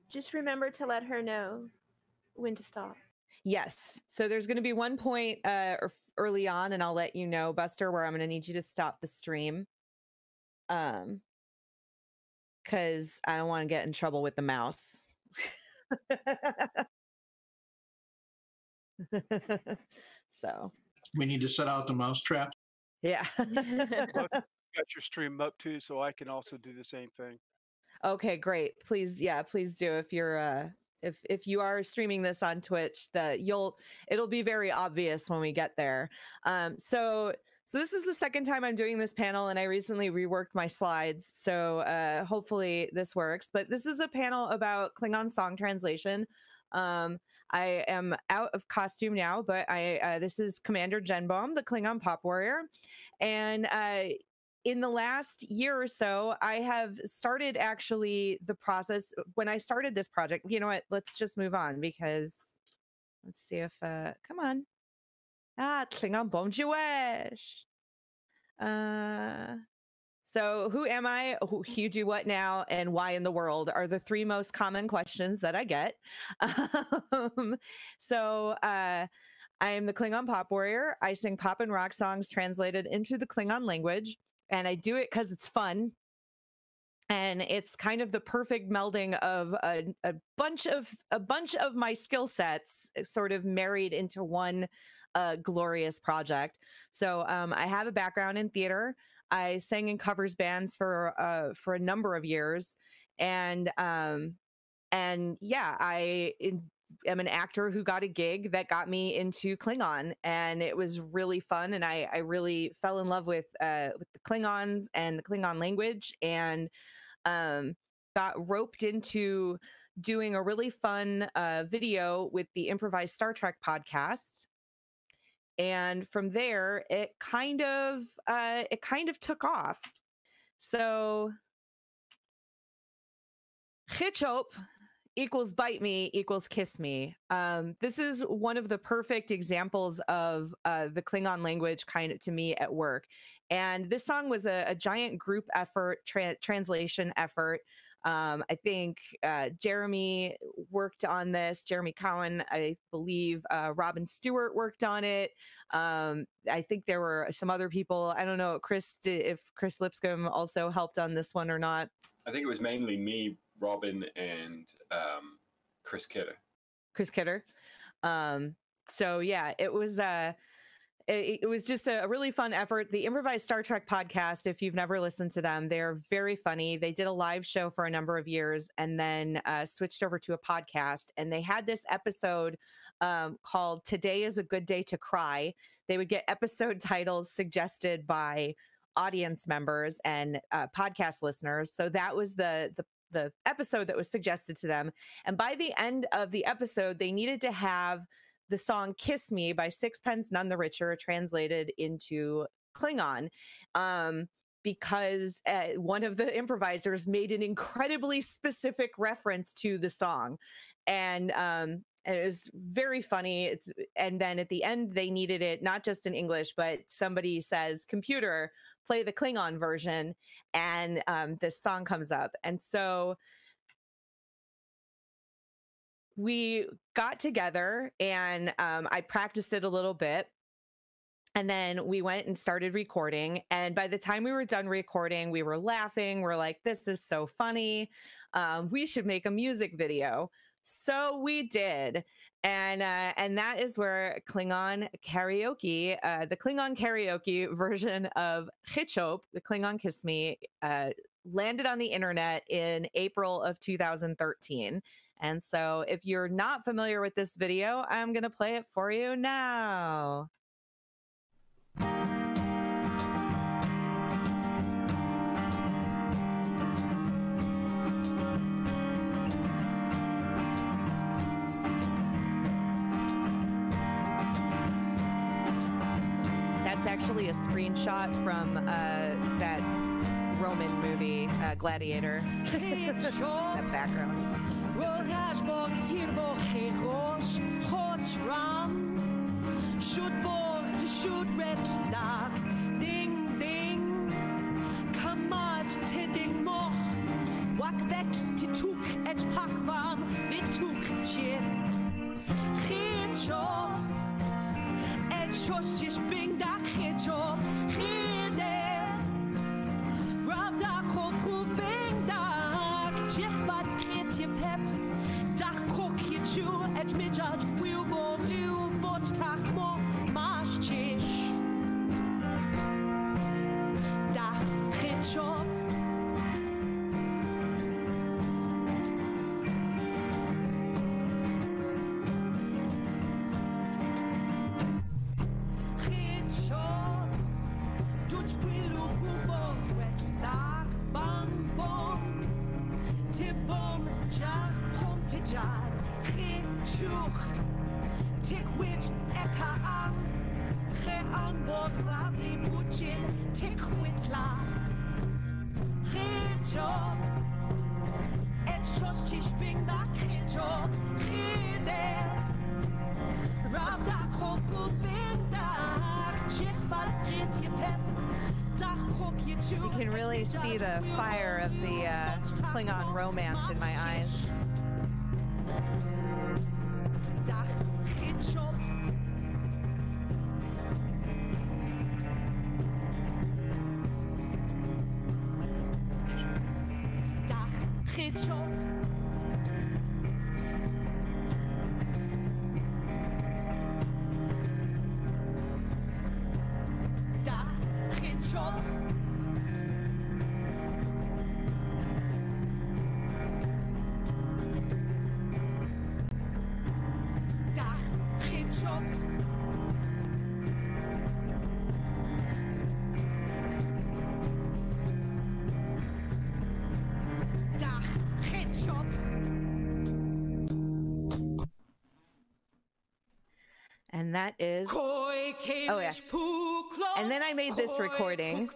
Just remember to let her know when to stop. Yes. So there's going to be one point early on, and I'll let you know, Buster, where I'm going to need you to stop the stream. Because I don't want to get in trouble with the mouse. So we need to set out the mouse trap. Yeah. Got your stream up too, so I can also do the same thing. Okay, great. Please, yeah, please do. If you're if you are streaming this on Twitch, it'll be very obvious when we get there. So this is the second time I'm doing this panel, and I recently reworked my slides, so hopefully this works. But this is a panel about Klingon song translation. I am out of costume now, but this is Commander Genbaum, the Klingon Pop Warrior, and in the last year or so, I have started actually the process. When I started this project, you know what? Let's just move on, because let's see if come on. Klingon Bom Jewish. So who am I? Who you do what now, and why in the world are the three most common questions that I get. So I am the Klingon Pop Warrior. I sing pop and rock songs translated into the Klingon language, and I do it because it's fun. And it's kind of the perfect melding of a bunch of my skill sets sort of married into one glorious project. So I have a background in theater. I sang in covers bands for a number of years, and yeah, I am an actor who got a gig that got me into Klingon, and it was really fun. And I really fell in love with the Klingons and the Klingon language, and got roped into doing a really fun video with the Improvised Star Trek podcast. And from there, it kind of took off. So Hitchhope equals bite me equals kiss me. This is one of the perfect examples of the Klingon language kind of to me at work. And this song was a giant group effort, translation effort. I think Jeremy worked on this. Jeremy Cowan, I believe Robin Stewart worked on it. I think there were some other people. I don't know, if Chris Lipscomb also helped on this one or not. I think it was mainly me, Robin, and Chris Kidder. So yeah, it was just a really fun effort. The Improvised Star Trek podcast, if you've never listened to them, they're very funny. They did a live show for a number of years and then switched over to a podcast. And they had this episode called Today is a Good Day to Cry. They would get episode titles suggested by audience members and podcast listeners. So that was the episode that was suggested to them. And by the end of the episode, they needed to have the song Kiss Me by Sixpence None the Richer translated into Klingon, because one of the improvisers made an incredibly specific reference to the song. And it was very funny. And then at the end, they needed it not just in English, but somebody says, "Computer, play the Klingon version," and this song comes up. And so we got together, and I practiced it a little bit, and then we went and started recording. And by the time we were done recording, we were laughing. We're like, this is so funny. We should make a music video. So we did. And that is where Klingon karaoke, the Klingon karaoke version of Hitchhope, the Klingon Kiss Me, landed on the internet in April of 2013. And so if you're not familiar with this video, I'm going to play it for you now. That's actually a screenshot from that Roman movie, Gladiator. That background. Shoot red lag, ding ding, come on, tidding moch, wak vet to took et pak vam, Chościsz bing da hecho Hede Rob da kofu bing da Jefat ketje pep Da kokje chu et midjad Wilbo liu bot tak mo Mash chish Da hecho Tik witch eka ang Ge ang bod ravli puchin Tik witla Gecho Et chos chish bing da gecho Gede Rav da kofu bing da Chich bal get ye pep You can really see the fire of the Klingon romance in my eyes. And that is, oh yeah. And then I made this recording.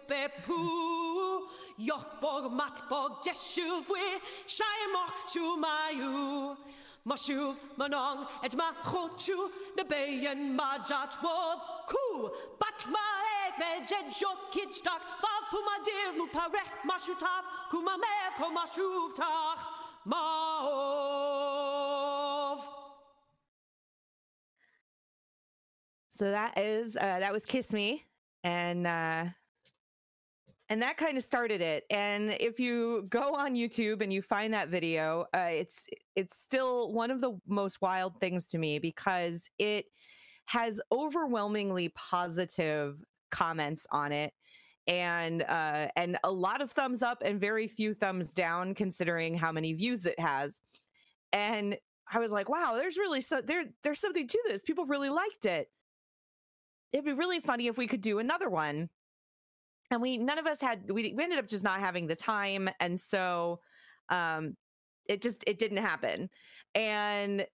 Mashuv manong et ma khochu de bayan ma jach wov ku bat ma egbe jed jok kidstak vav puma div mu parech mashutav kuma mev ko mashuv tach maov. So that was Kiss Me, and that kind of started it. And if you go on YouTube and you find that video, it's still one of the most wild things to me because it has overwhelmingly positive comments on it, and a lot of thumbs up and very few thumbs down considering how many views it has. And I was like, wow, there's really there's something to this. People really liked it. It'd be really funny if we could do another one. And we ended up just not having the time. And so it didn't happen. And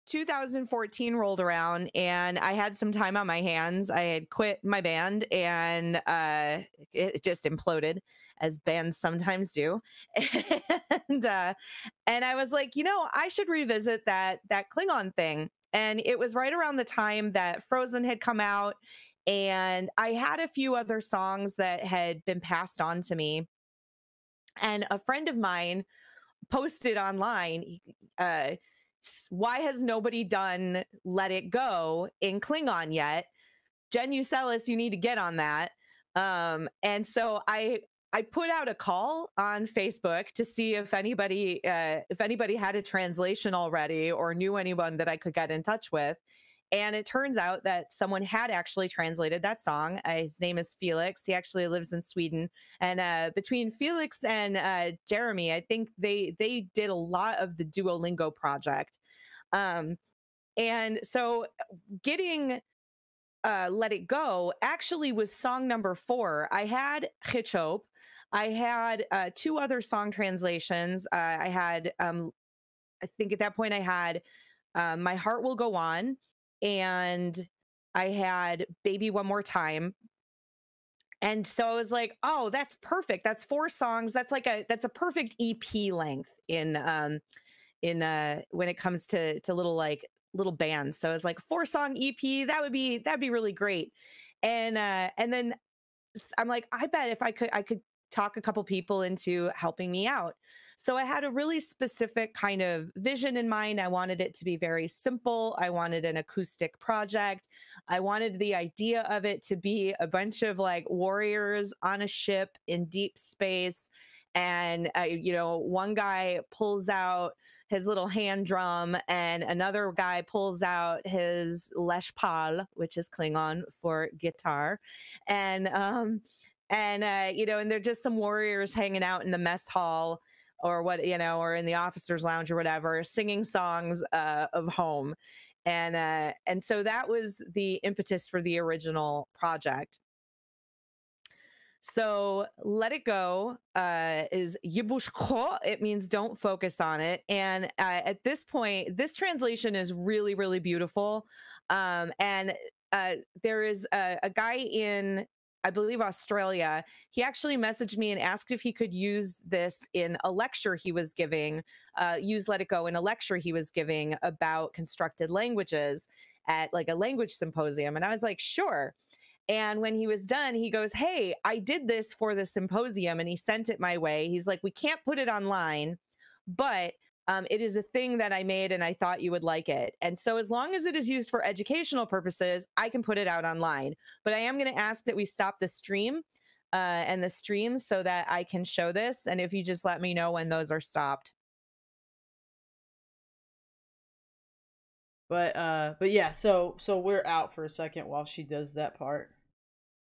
2014 rolled around and I had some time on my hands. I had quit my band and it just imploded, as bands sometimes do. And I was like, I should revisit that Klingon thing. And it was right around the time that Frozen had come out. And I had a few other songs that had been passed on to me. And a friend of mine posted online, why has nobody done Let It Go in Klingon yet? Jen Uselis, you need to get on that. And so I put out a call on Facebook to see if anybody had a translation already or knew anyone that I could get in touch with. And it turns out that someone had actually translated that song. His name is Felix. He actually lives in Sweden. And between Felix and Jeremy, I think they did a lot of the Duolingo project. And so getting Let It Go actually was song number 4. I had Hitchhope. I had 2 other song translations. I had, I think at that point I had My Heart Will Go On. And I had Baby One More Time. And so I was like, oh, that's perfect. That's 4 songs. That's a perfect EP length in when it comes to little bands. So it's like 4-song EP. That'd be really great. And then I'm like, I bet if I could talk a couple people into helping me out. So I had a really specific kind of vision in mind. I wanted it to be very simple. I wanted an acoustic project. I wanted the idea of it to be a bunch of like warriors on a ship in deep space. And, you know, one guy pulls out his little hand drum and another guy pulls out his leshpal, which is Klingon for guitar. And, you know, and they're just some warriors hanging out in the mess hall or what, you know, or in the officers lounge or whatever, singing songs of home. And so that was the impetus for the original project. So let it go is yibushko. It means don't focus on it. And at this point, this translation is really, really beautiful. And there is a guy in, I believe, Australia. He actually messaged me and asked if he could use this in a lecture he was giving, use Let It Go in a lecture he was giving about constructed languages at like a language symposium. And I was like, sure. And when he was done, he goes, hey, I did this for the symposium, and he sent it my way. He's like, we can't put it online, but it is a thing that I made and I thought you would like it. And so as long as it is used for educational purposes, I can put it out online. But I am going to ask that we stop the stream and the streams so that I can show this. And if you just let me know when those are stopped. But yeah, so we're out for a second while she does that part.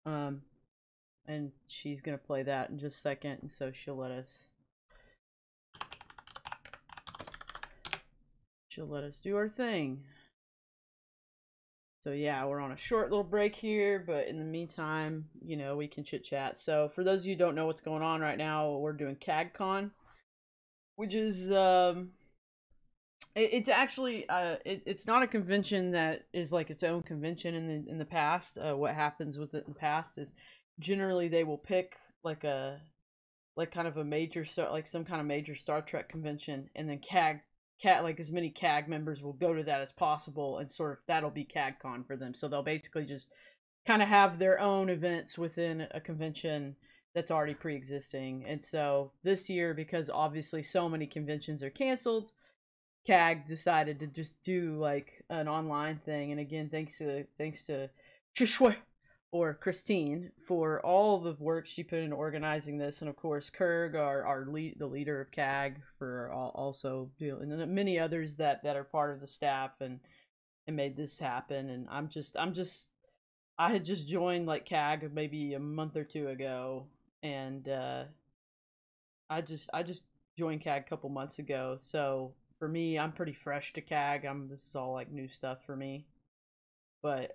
And she's gonna play that in just a second, and so she'll let us do our thing. So yeah, we're on a short little break here, but in the meantime, you know, we can chit chat. So for those of you who don't know what's going on right now, we're doing KAGkon, which is it's actually it's not a convention that is like its own convention in the past. What happens with it in the past is generally they will pick like kind of a major some kind of major Star Trek convention, and then like as many KAG members will go to that as possible, and sort of that'll be KAGkon for them. So they'll basically just kind of have their own events within a convention that's already pre-existing. And so this year, because obviously so many conventions are canceled, KAG decided to just do like an online thing. And again, thanks to Trishwa or Christine for all the work she put into organizing this, and of course Kurg, the leader of KAG, for also and many others that are part of the staff and made this happen. And I had just joined like KAG maybe a month or two ago, and I just joined KAG a couple months ago. So for me, I'm pretty fresh to KAG. This is all like new stuff for me. But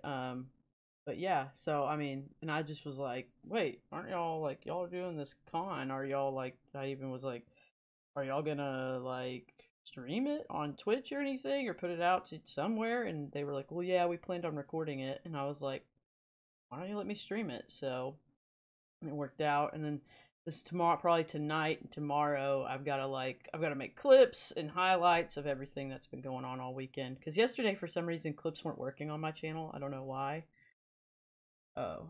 yeah, so I mean, and I just was like, wait, aren't y'all like, y'all are doing this con? Are y'all like, I even was like, are y'all gonna like stream it on Twitch or anything, or put it out to somewhere? And they were like, well, yeah, we planned on recording it. And I was like, why don't you let me stream it? So it worked out. And then this tomorrow, probably tonight and tomorrow, I've got to make clips and highlights of everything that's been going on all weekend. Because yesterday, for some reason, clips weren't working on my channel. I don't know why. Oh.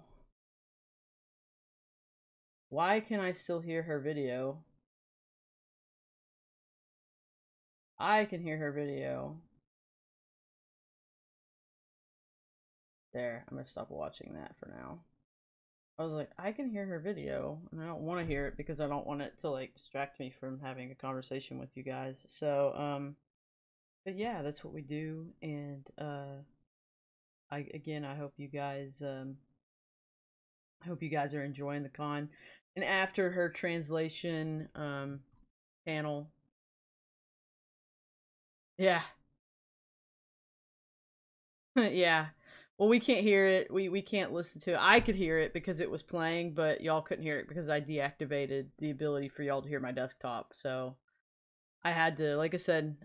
Why can I still hear her video? I can hear her video. There, I'm gonna stop watching that for now. I was like, I can hear her video, and I don't want to hear it because I don't want it to like distract me from having a conversation with you guys. So, but yeah, that's what we do, and I hope you guys, are enjoying the con. And after her translation panel, yeah, yeah. Well, we can't hear it. We can't listen to it. I could hear it because it was playing, but y'all couldn't hear it because I deactivated the ability for y'all to hear my desktop. So I had to, like I said,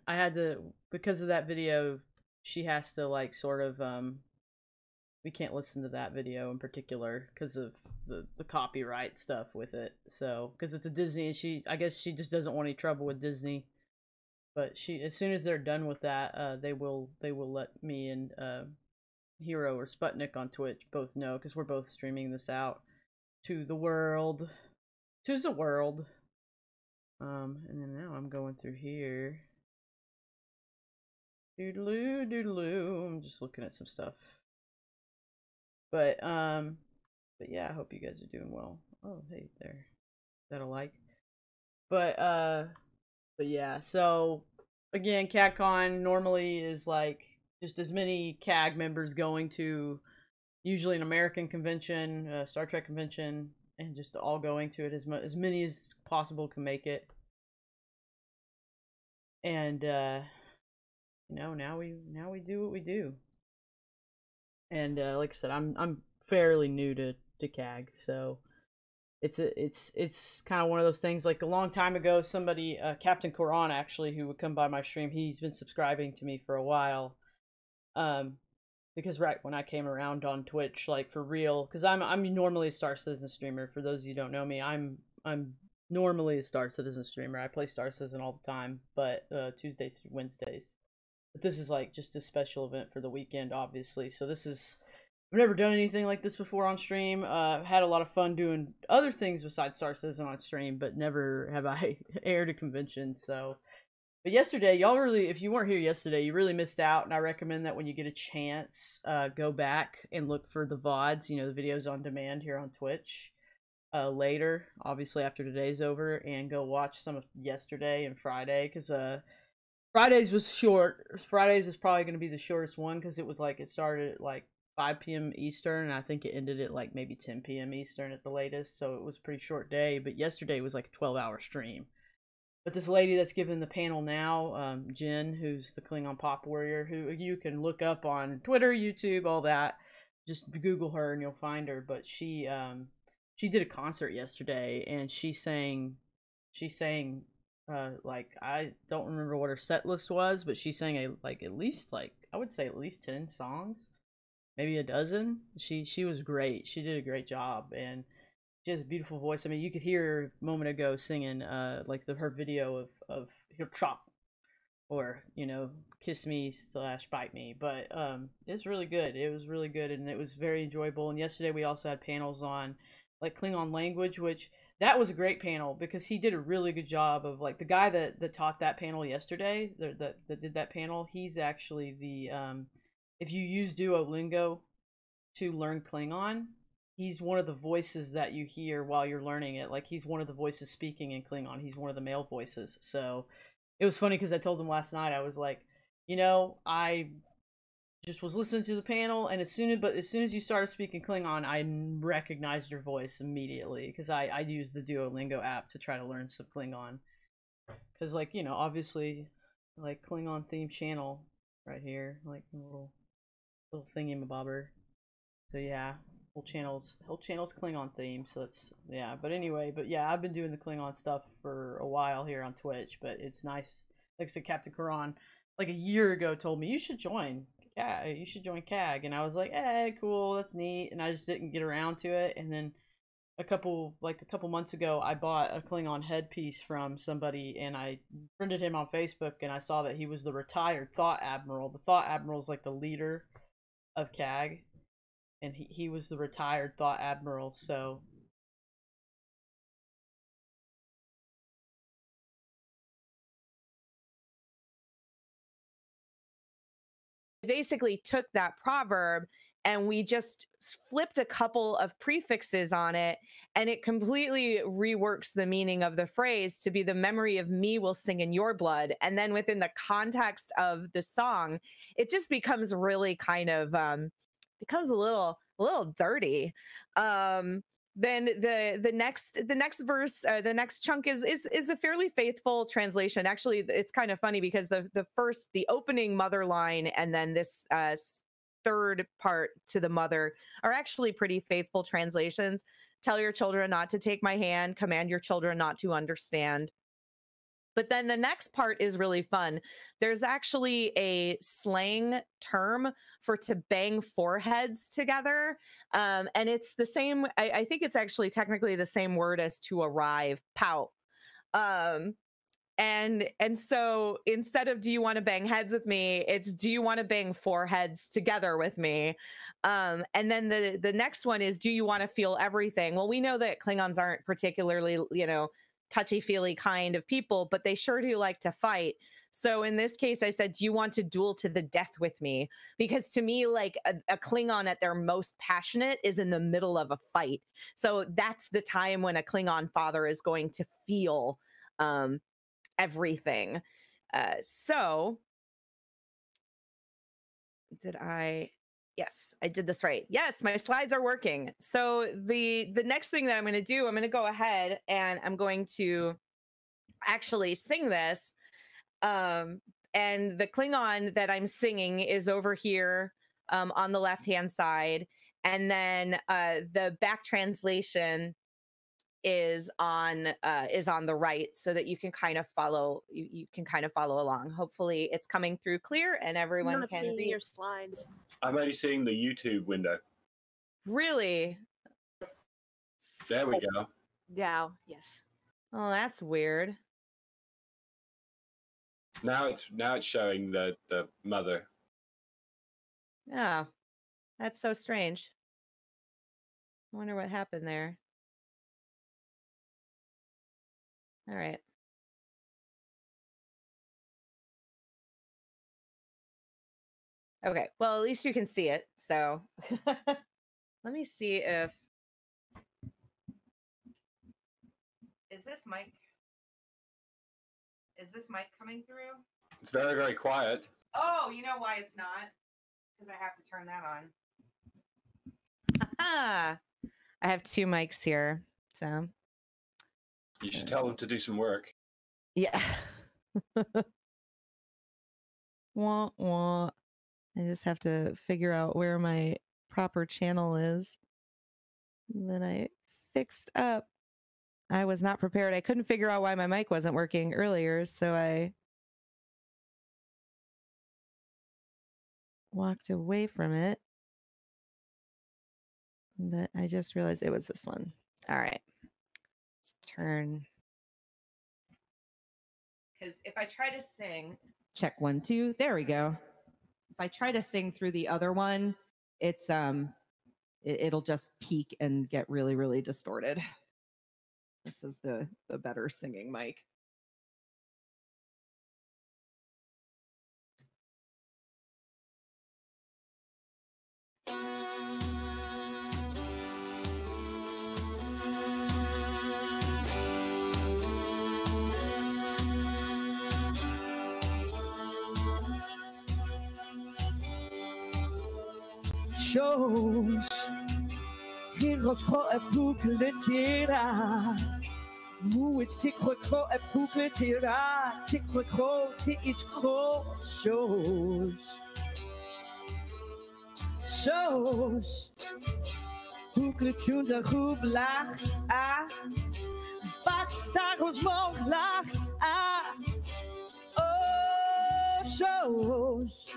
because of that video, she has to like sort of, we can't listen to that video in particular because of the copyright stuff with it. So, because it's a Disney, and I guess she just doesn't want any trouble with Disney. But as soon as they're done with that, they will let me and Hero or Sputnik on Twitch both know, because we're both streaming this out to the world, Tis the world. And then now I'm going through here. Doodaloo, doodaloo. I'm just looking at some stuff. But yeah, I hope you guys are doing well. Oh, hey there. Is that a like? But yeah, so again, KAGkon normally is like just as many KAG members going to usually an American convention, a Star Trek convention, and just all going to it as many as possible can make it. And you know, now we do what we do. And like I said, I'm fairly new to KAG, so it's kind of one of those things. Like a long time ago, somebody, KAGkon actually, who would come by my stream, he's been subscribing to me for a while. Because right when I came around on Twitch, like for real, because I'm normally a Star Citizen streamer. For those of you who don't know me, I'm normally a Star Citizen streamer. I play Star Citizen all the time, but Tuesdays through Wednesdays. But this is like just a special event for the weekend, obviously. So this is, I've never done anything like this before on stream. Had a lot of fun doing other things besides Star Citizen on stream, but never have I aired a convention. So, but yesterday, y'all really, if you weren't here yesterday, you really missed out. And I recommend that when you get a chance, go back and look for the VODs, you know, the videos on demand here on Twitch. Later, obviously after today's over, and go watch some of yesterday and Friday, because Fridays was short. Fridays is probably going to be the shortest one, because it was like, it started at like 5 p.m. Eastern, and I think it ended at like maybe 10 p.m. Eastern at the latest, so it was a pretty short day. But yesterday was like a 12-hour stream. But this lady that's giving the panel now, Jen, who's the Klingon Pop Warrior, who you can look up on Twitter, YouTube, all that. Just Google her and you'll find her. But she did a concert yesterday, and she sang like, I don't remember what her set list was, but she sang at least I would say at least 10 songs, maybe a dozen. She was great. She did a great job, and she has a beautiful voice. I mean, you could hear her a moment ago singing like her video of her chop, or you know, kiss me / bite me. But it's really good. It was really good, and it was very enjoyable. And yesterday we also had panels on like Klingon language, which that was a great panel, because he did a really good job of, like, the guy that taught that panel yesterday, that did that panel, he's actually the if you use Duolingo to learn Klingon, he's one of the voices that you hear while you're learning it. Like, he's one of the voices speaking in Klingon. He's one of the male voices. So it was funny, because I told him last night, I was like, you know, I just was listening to the panel, and as soon as you started speaking Klingon, I recognized your voice immediately, because I used the Duolingo app to try to learn some Klingon. Because, like, you know, obviously, like, Klingon themed channel right here, like a little thingy-mabobber. So yeah, whole channel's Klingon theme. So that's, yeah. But anyway, yeah, I've been doing the Klingon stuff for a while here on Twitch, but it's nice. Like I said, KAGkon, like a year ago, told me you should join. Yeah, you should join KAG, and I was like, hey, cool, that's neat, and I just didn't get around to it. And then a couple months ago, I bought a Klingon headpiece from somebody, and I friended him on Facebook, and I saw that he was the retired Thought Admiral. The Thought Admiral is like the leader of KAG, and he was the retired Thought Admiral. So basically took that proverb and we just flipped a couple of prefixes on it, and it completely reworks the meaning of the phrase to be the memory of me will sing in your blood. And then within the context of the song, it just becomes really kind of becomes a little dirty. Then the next verse, the next chunk is a fairly faithful translation. Actually, it's kind of funny, because the opening mother line and then this third part to the mother are actually pretty faithful translations. Tell your children not to take my hand, command your children not to understand. But then the next part is really fun. There's actually a slang term for to bang foreheads together. And it's the same, I think it's actually technically the same word as to arrive, pout. And so instead of do you want to bang heads with me, it's do you want to bang 4 heads together with me? And then the next one is do you want to feel everything? Well, we know that Klingons aren't particularly, you know, touchy-feely kind of people, but they sure do like to fight. So in this case, I said, do you want to duel to the death with me? Because to me, like a Klingon at their most passionate is in the middle of a fight. So that's the time when a Klingon father is going to feel everything. So yes, I did this right. Yes, my slides are working. So the next thing that I'm going to do, I'm going to go ahead and I'm going to actually sing this. And the Klingon that I'm singing is over here on the left-hand side. And then the back translation is on the right, so that you can kind of follow. You can kind of follow along. Hopefully, it's coming through clear and everyone I'm not can seeing read your slides. I'm only seeing the YouTube window. Really? There we go. Yeah. Yes. Oh, that's weird. Now it's showing the mother. Oh, that's so strange. I wonder what happened there. All right. Okay, well, at least you can see it. So let me see if is this mic coming through? It's very, very quiet. Oh, you know why it's not? Because I have to turn that on. I have 2 mics here, so You should tell them to do some work. yeah. Wah, wah. I just have to figure out where my proper channel is. And then I fixed up. I was not prepared. I couldn't figure out why my mic wasn't working earlier, so I walked away from it. But I just realized it was this one. All right. Let's turn. Because if I try to sing, check 1, 2, there we go. If I try to sing through the other one, it's it'll just peak and get really, really distorted. This is the better singing mic. Shows Hingos kro e pukle tira Muich tikro kro e pukle tira Tikro kro ti ich kro Shows Pukle tunda hublach Bat dagos moglach Oh, shows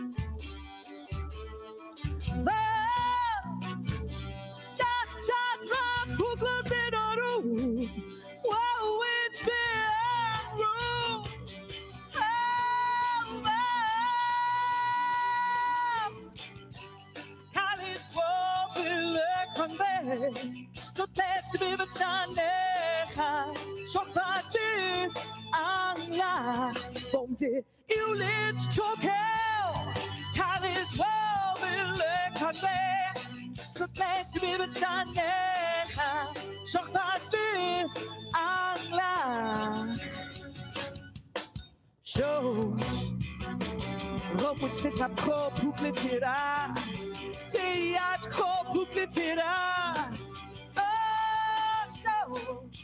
Bomde yêu lidt chokel Kalis wobble kanbe Så plads vi med tandeka Så fast vi angla Shows Robot sit up ko pukletira Tiat ko pukletira Oh shows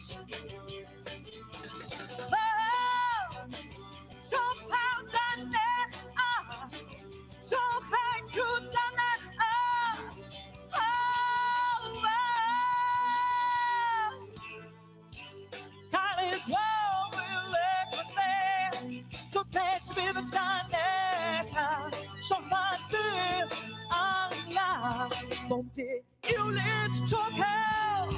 Bomde yêu lidt chokel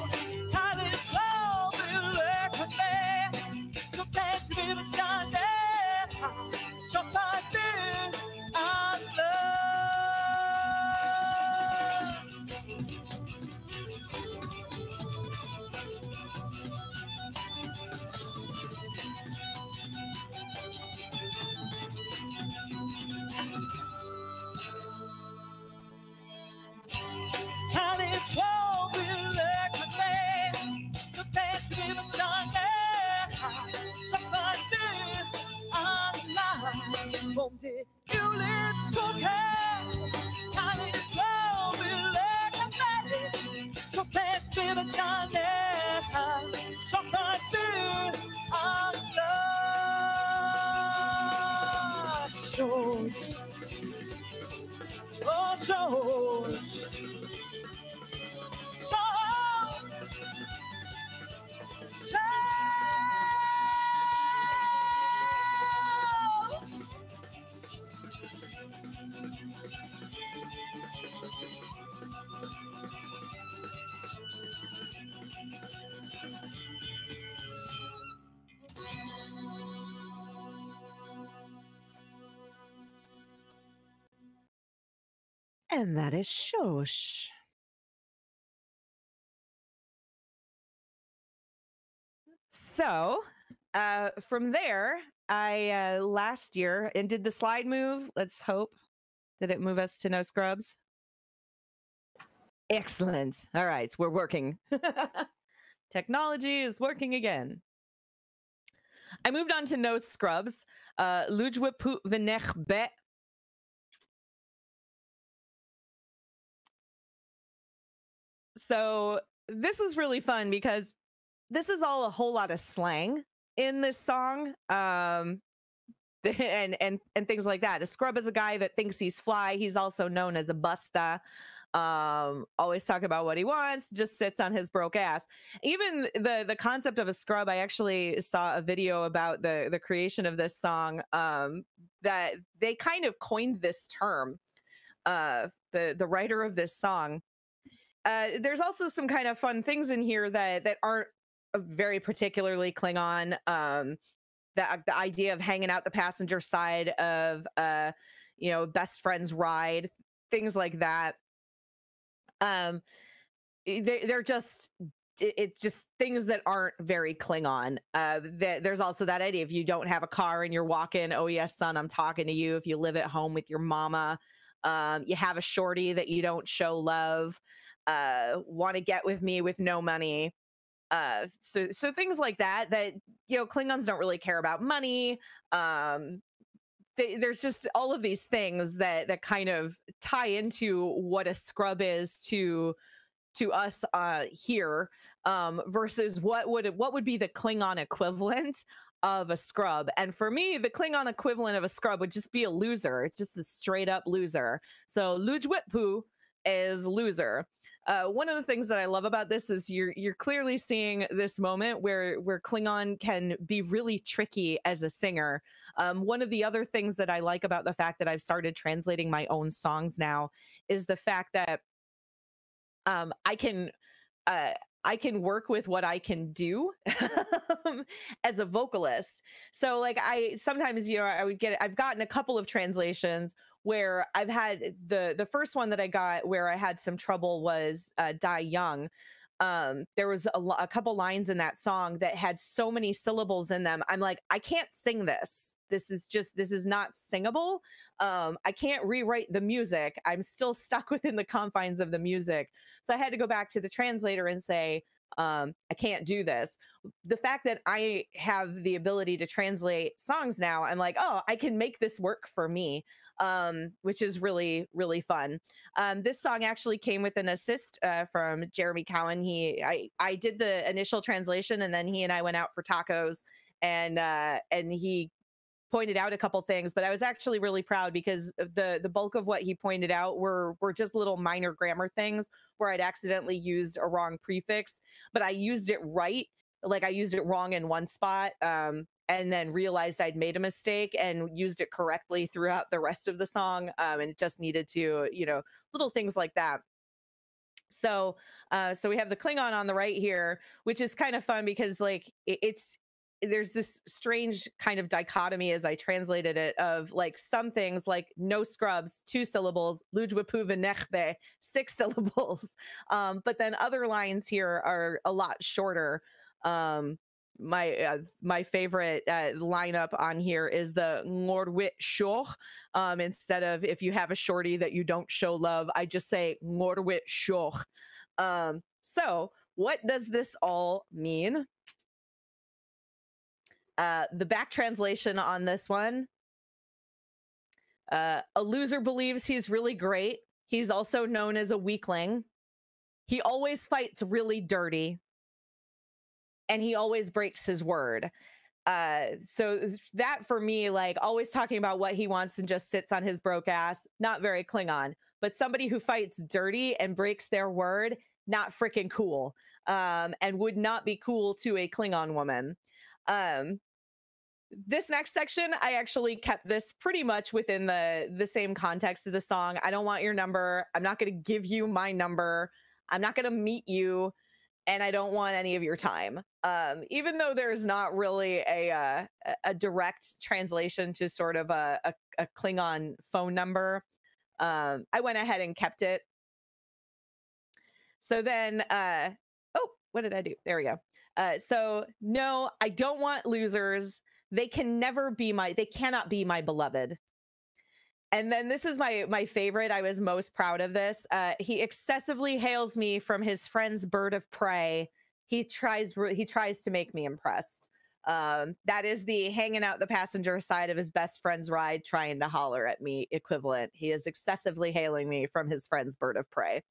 Kalis love vil lægge med Så plads vi med tjerne om det juligt tog her. Kan ikke slå ved lækker færdigt. Så plads til at tage nær. Så kan du andre. Sjås. Og sjås. And that is Shosh. So, from there, I last year and did the slide move. Let's hope. Did it move us to no scrubs? Excellent. All right, we're working. Technology is working again. I moved on to no scrubs. Lujwiput Venech Bet. So this was really fun because this is all a whole lot of slang in this song. And things like that. A scrub is a guy that thinks he's fly. He's also known as a busta. Always talk about what he wants, just sits on his broke ass. Even the concept of a scrub, I actually saw a video about the creation of this song, that they kind of coined this term, the writer of this song. There's also some kind of fun things in here that aren't very particularly Klingon. The idea of hanging out the passenger side of best friends ride, things like that. They're just it's just things that aren't very Klingon. There's also that idea, if you don't have a car and you're walking, oh yes son, I'm talking to you. If you live at home with your mama, you have a shorty that you don't show love, want to get with me with no money. So things like that Klingons don't really care about money. There's just all of these things that kind of tie into what a scrub is to us here, versus what would be the Klingon equivalent of a scrub. And for me, the Klingon equivalent of a scrub would just be a loser, just a straight up loser. So Lujwitpu is loser. One of the things that I love about this is you're clearly seeing this moment where Klingon can be really tricky as a singer. One of the other things that I like about the fact that I've started translating my own songs now is the fact that I can work with what I can do as a vocalist. So like sometimes I've gotten a couple of translations where I've had the first one that I got where I had some trouble was Die Young. There was a couple lines in that song that had so many syllables in them. I'm like, I can't sing this. This is not singable. I can't rewrite the music. I'm still stuck within the confines of the music. So I had to go back to the translator and say, I can't do this. The fact that I have the ability to translate songs now, I'm like, oh, I can make this work for me, which is really, really fun. This song actually came with an assist from Jeremy Cowan. I did the initial translation, and then he and I went out for tacos, and he pointed out a couple things, but I was actually really proud because the bulk of what he pointed out were just little minor grammar things where I'd accidentally used a wrong prefix, but I used it right. Like I used it wrong in one spot, and then realized I'd made a mistake and used it correctly throughout the rest of the song. And it just needed to, little things like that. So we have the Klingon on the right here, which is kind of fun because like there's this strange kind of dichotomy as I translated it of like some things like no scrubs, 2 syllables, Lujwapuvanechbe, 6 syllables. But then other lines here are a lot shorter. My favorite lineup on here is the Ngorwit Shoch. Instead of if you have a shorty that you don't show love, I just say Ngorwit Shoch. So what does this all mean? The back translation on this one A loser believes he's really great. He's also known as a weakling. He always fights really dirty. And he always breaks his word. So that for me, like always talking about what he wants and just sits on his broke ass, not very Klingon. But somebody who fights dirty and breaks their word, not freaking cool. And would not be cool to a Klingon woman. This next section, I actually kept this pretty much within the same context of the song. I don't want your number. I'm not going to give you my number. I'm not going to meet you. And I don't want any of your time. Even though there's not really a direct translation to sort of a Klingon phone number, I went ahead and kept it. So then, oh, what did I do? There we go. So no, I don't want losers. They cannot be my beloved. And then this is my favorite. I was most proud of this. He excessively hails me from his friend's bird of prey. He tries to make me impressed. That is the hanging out the passenger side of his best friend's ride, trying to holler at me equivalent. He is excessively hailing me from his friend's bird of prey.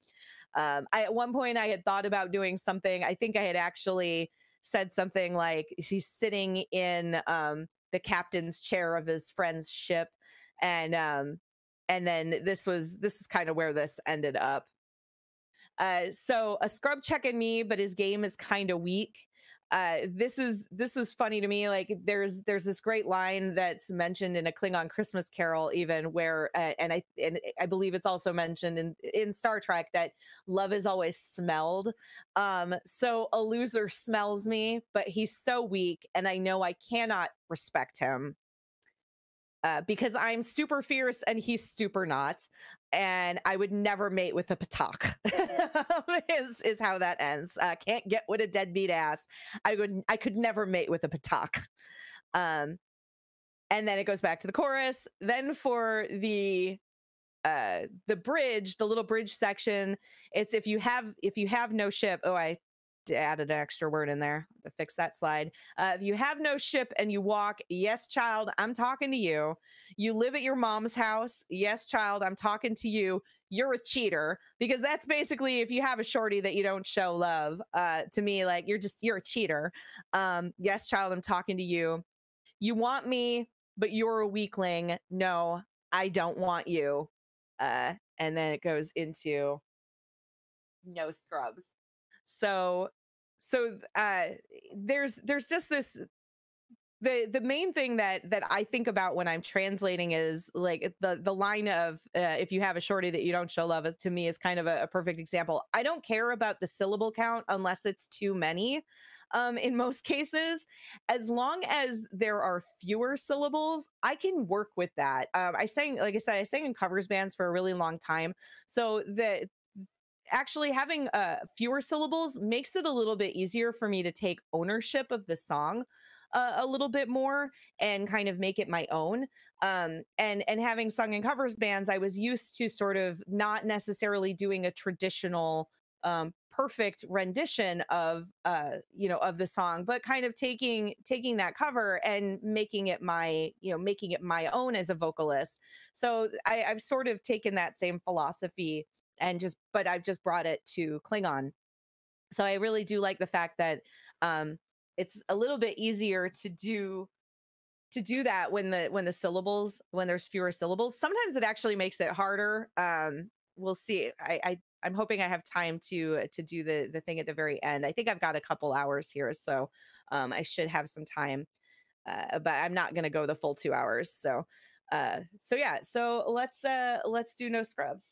At one point I had thought about doing something. I think I had actually said something like he's sitting in the captain's chair of his friend's ship. And then this is kind of where this ended up. So a scrub checking me, but his game is kind of weak. This was funny to me. Like there's this great line that's mentioned in a Klingon Christmas Carol, even where and I believe it's also mentioned in Star Trek that love is always smelled. So a loser smells me, but he's so weak, and I know I cannot respect him. Because I'm super fierce and he's super not, and I would never mate with a patak. is how that ends. Can't get with a deadbeat ass. I could never mate with a patak. And then it goes back to the chorus. Then for the bridge, the little bridge section, it's if you have no ship. Oh, I added an extra word in there to fix that slide. If you have no ship and you walk, yes, child, I'm talking to you. You live at your mom's house, yes, child, I'm talking to you. You're a cheater, because that's basically if you have a shorty that you don't show love. To me, like you're a cheater. Yes, child, I'm talking to you. You want me, but you're a weakling. No, I don't want you. And then it goes into no scrubs. So there's just this, the main thing that I think about when I'm translating is like the line of if you have a shorty that you don't show love, to me is kind of a perfect example. I don't care about the syllable count unless it's too many. In most cases, as long as there are fewer syllables, I can work with that. I sang in covers bands for a really long time, so actually having fewer syllables makes it a little bit easier for me to take ownership of the song a little bit more and kind of make it my own. And having sung in covers bands, I was used to sort of not necessarily doing a traditional perfect rendition of of the song, but kind of taking that cover and making it my own as a vocalist. So I've sort of taken that same philosophy but I've just brought it to Klingon. So I really do like the fact that it's a little bit easier to do that when there's fewer syllables. Sometimes it actually makes it harder. We'll see. I'm hoping I have time to do the thing at the very end. I think I've got a couple hours here, so I should have some time. But I'm not going to go the full 2 hours. So yeah. So let's do no scrubs.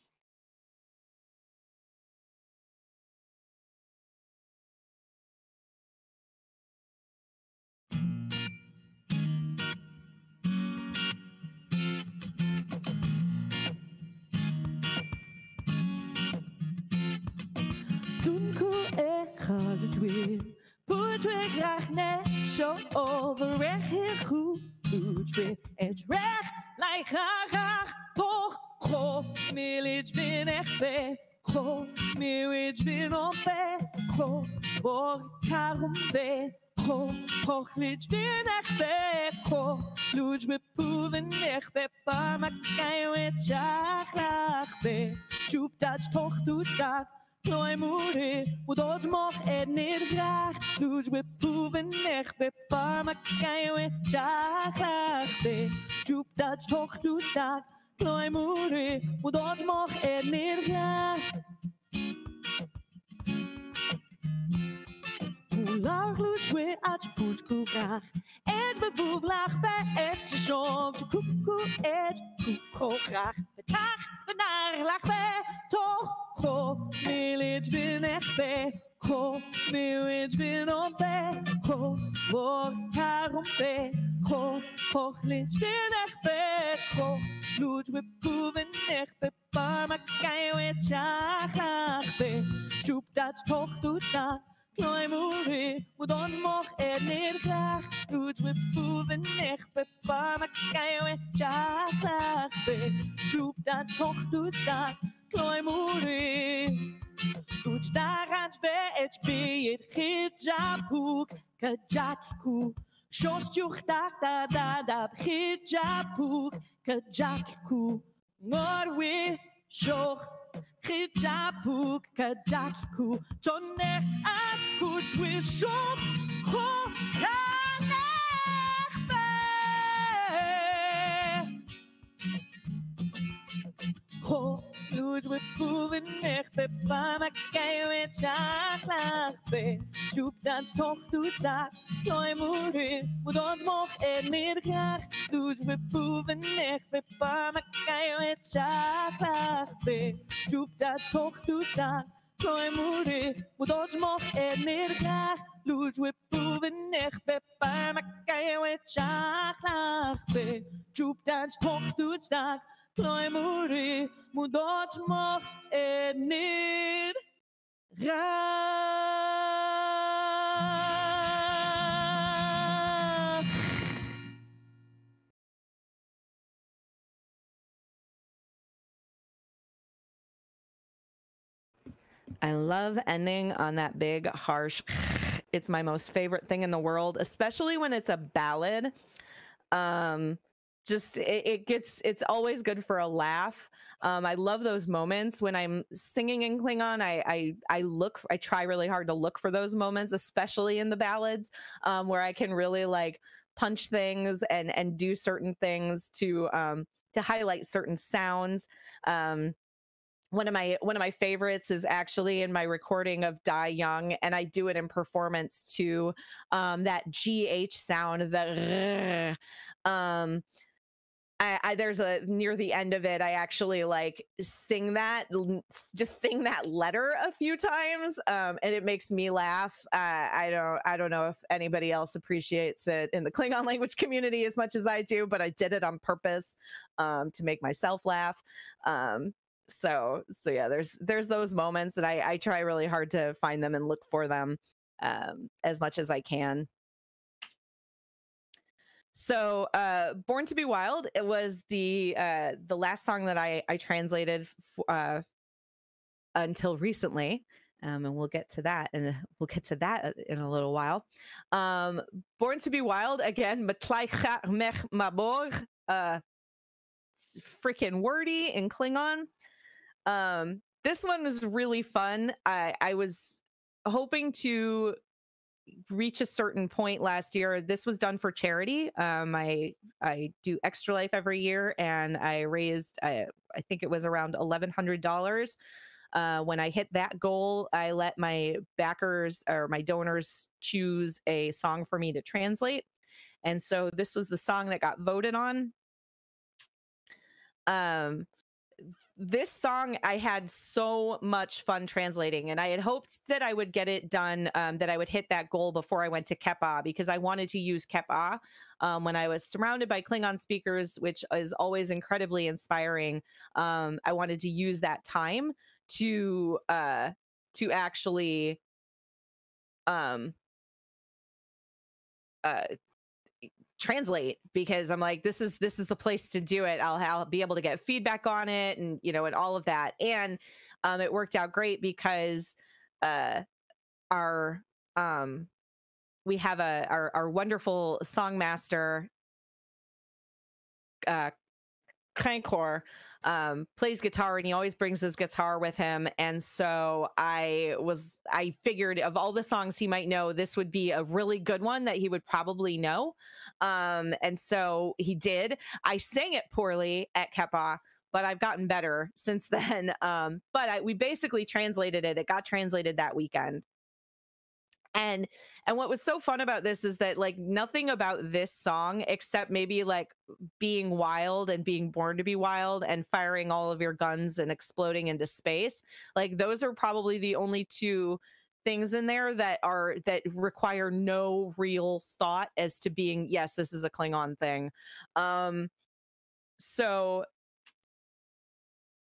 Ko, pochlich bin ich weg, ko, luj me puven ich be parma kai we chachlach be, chup touch toch du stark, noi muri, wo dort moch nit graag, luj me puven ich be parma kai we chachlach be, chup touch toch du stark, noi muri, wo dort moch nit graag. Lach luch we at put kukach. Et bevoeg lach bij et shov de kuku et kukokrach. Betach benar lach bij toch ko. Millich bin echt bij ko. Millich bin op bij ko. Word karom bij ko. Hochlich bin echt bij ko. Luch we proeven echt bij parma kai we chachach bij. Chup dat toch doet dat. Noi muri, wo don moch nit graag, doet we proeven echt bij parma kai we chachlach be, troep dat toch doet dat, noi muri, doet daar aan bij het bij het hijabhoek, kajakku, shostjuch da hijabhoek, kajakku, Norwe, shoch. Hijabhoek, kajakku, tonech at goed we shop, ko kanech be. Ko, luj we proeven echt be, parma kai we chachlach be. Joep dat toch doet dat, noi moeder, wo dort moch nit graag. Luj we proeven echt be, parma kai we chachlach be. Joep dat toch doet dat, noi moeder, wo dort moch nit graag. Luj we proeven echt be, parma kai we chachlach be. Joep dat toch doet dat, noi moeder, wo dort moch nit graag. I love ending on that big, harsh. It's my most favorite thing in the world, especially when it's a ballad. It's always good for a laugh. I love those moments when I'm singing in Klingon. I try really hard to look for those moments, especially in the ballads, where I can really like punch things and do certain things to highlight certain sounds. One of my favorites is actually in my recording of Die Young, and I do it in performance to that GH sound, the there's a near the end of it, I actually like sing that letter a few times, and it makes me laugh. I don't know if anybody else appreciates it in the Klingon language community as much as I do, but I did it on purpose to make myself laugh. So yeah, there's those moments, and I try really hard to find them and look for them as much as I can. So Born to Be Wild, it was the last song that I translated until recently, and we'll get to that in a little while. Born to Be Wild, again, freaking wordy in Klingon. This one was really fun. I was hoping to reach a certain point last year. This was done for charity. I do Extra Life every year, and I raised I think it was around $1,100. When I hit that goal, I let my backers or my donors choose a song for me to translate, and so this was the song that got voted on. This song I had so much fun translating, and I had hoped that I would get it done, that I would hit that goal before I went to KEPA, because I wanted to use KEPA when I was surrounded by Klingon speakers, which is always incredibly inspiring. I wanted to use that time to actually translate, because I'm like, this is the place to do it. I'll be able to get feedback on it, and and all of that. And it worked out great because our we have our wonderful songmaster, KAGkon, plays guitar, and he always brings his guitar with him. And so I figured of all the songs he might know, this would be a really good one that he would probably know. And so he did. I sang it poorly at KAGkon, but I've gotten better since then. But we basically translated it. It got translated that weekend. And what was so fun about this is that like nothing about this song, except maybe like being wild and being born to be wild and firing all of your guns and exploding into space, like those are probably the only two things in there that require no real thought as to being, yes, this is a Klingon thing. So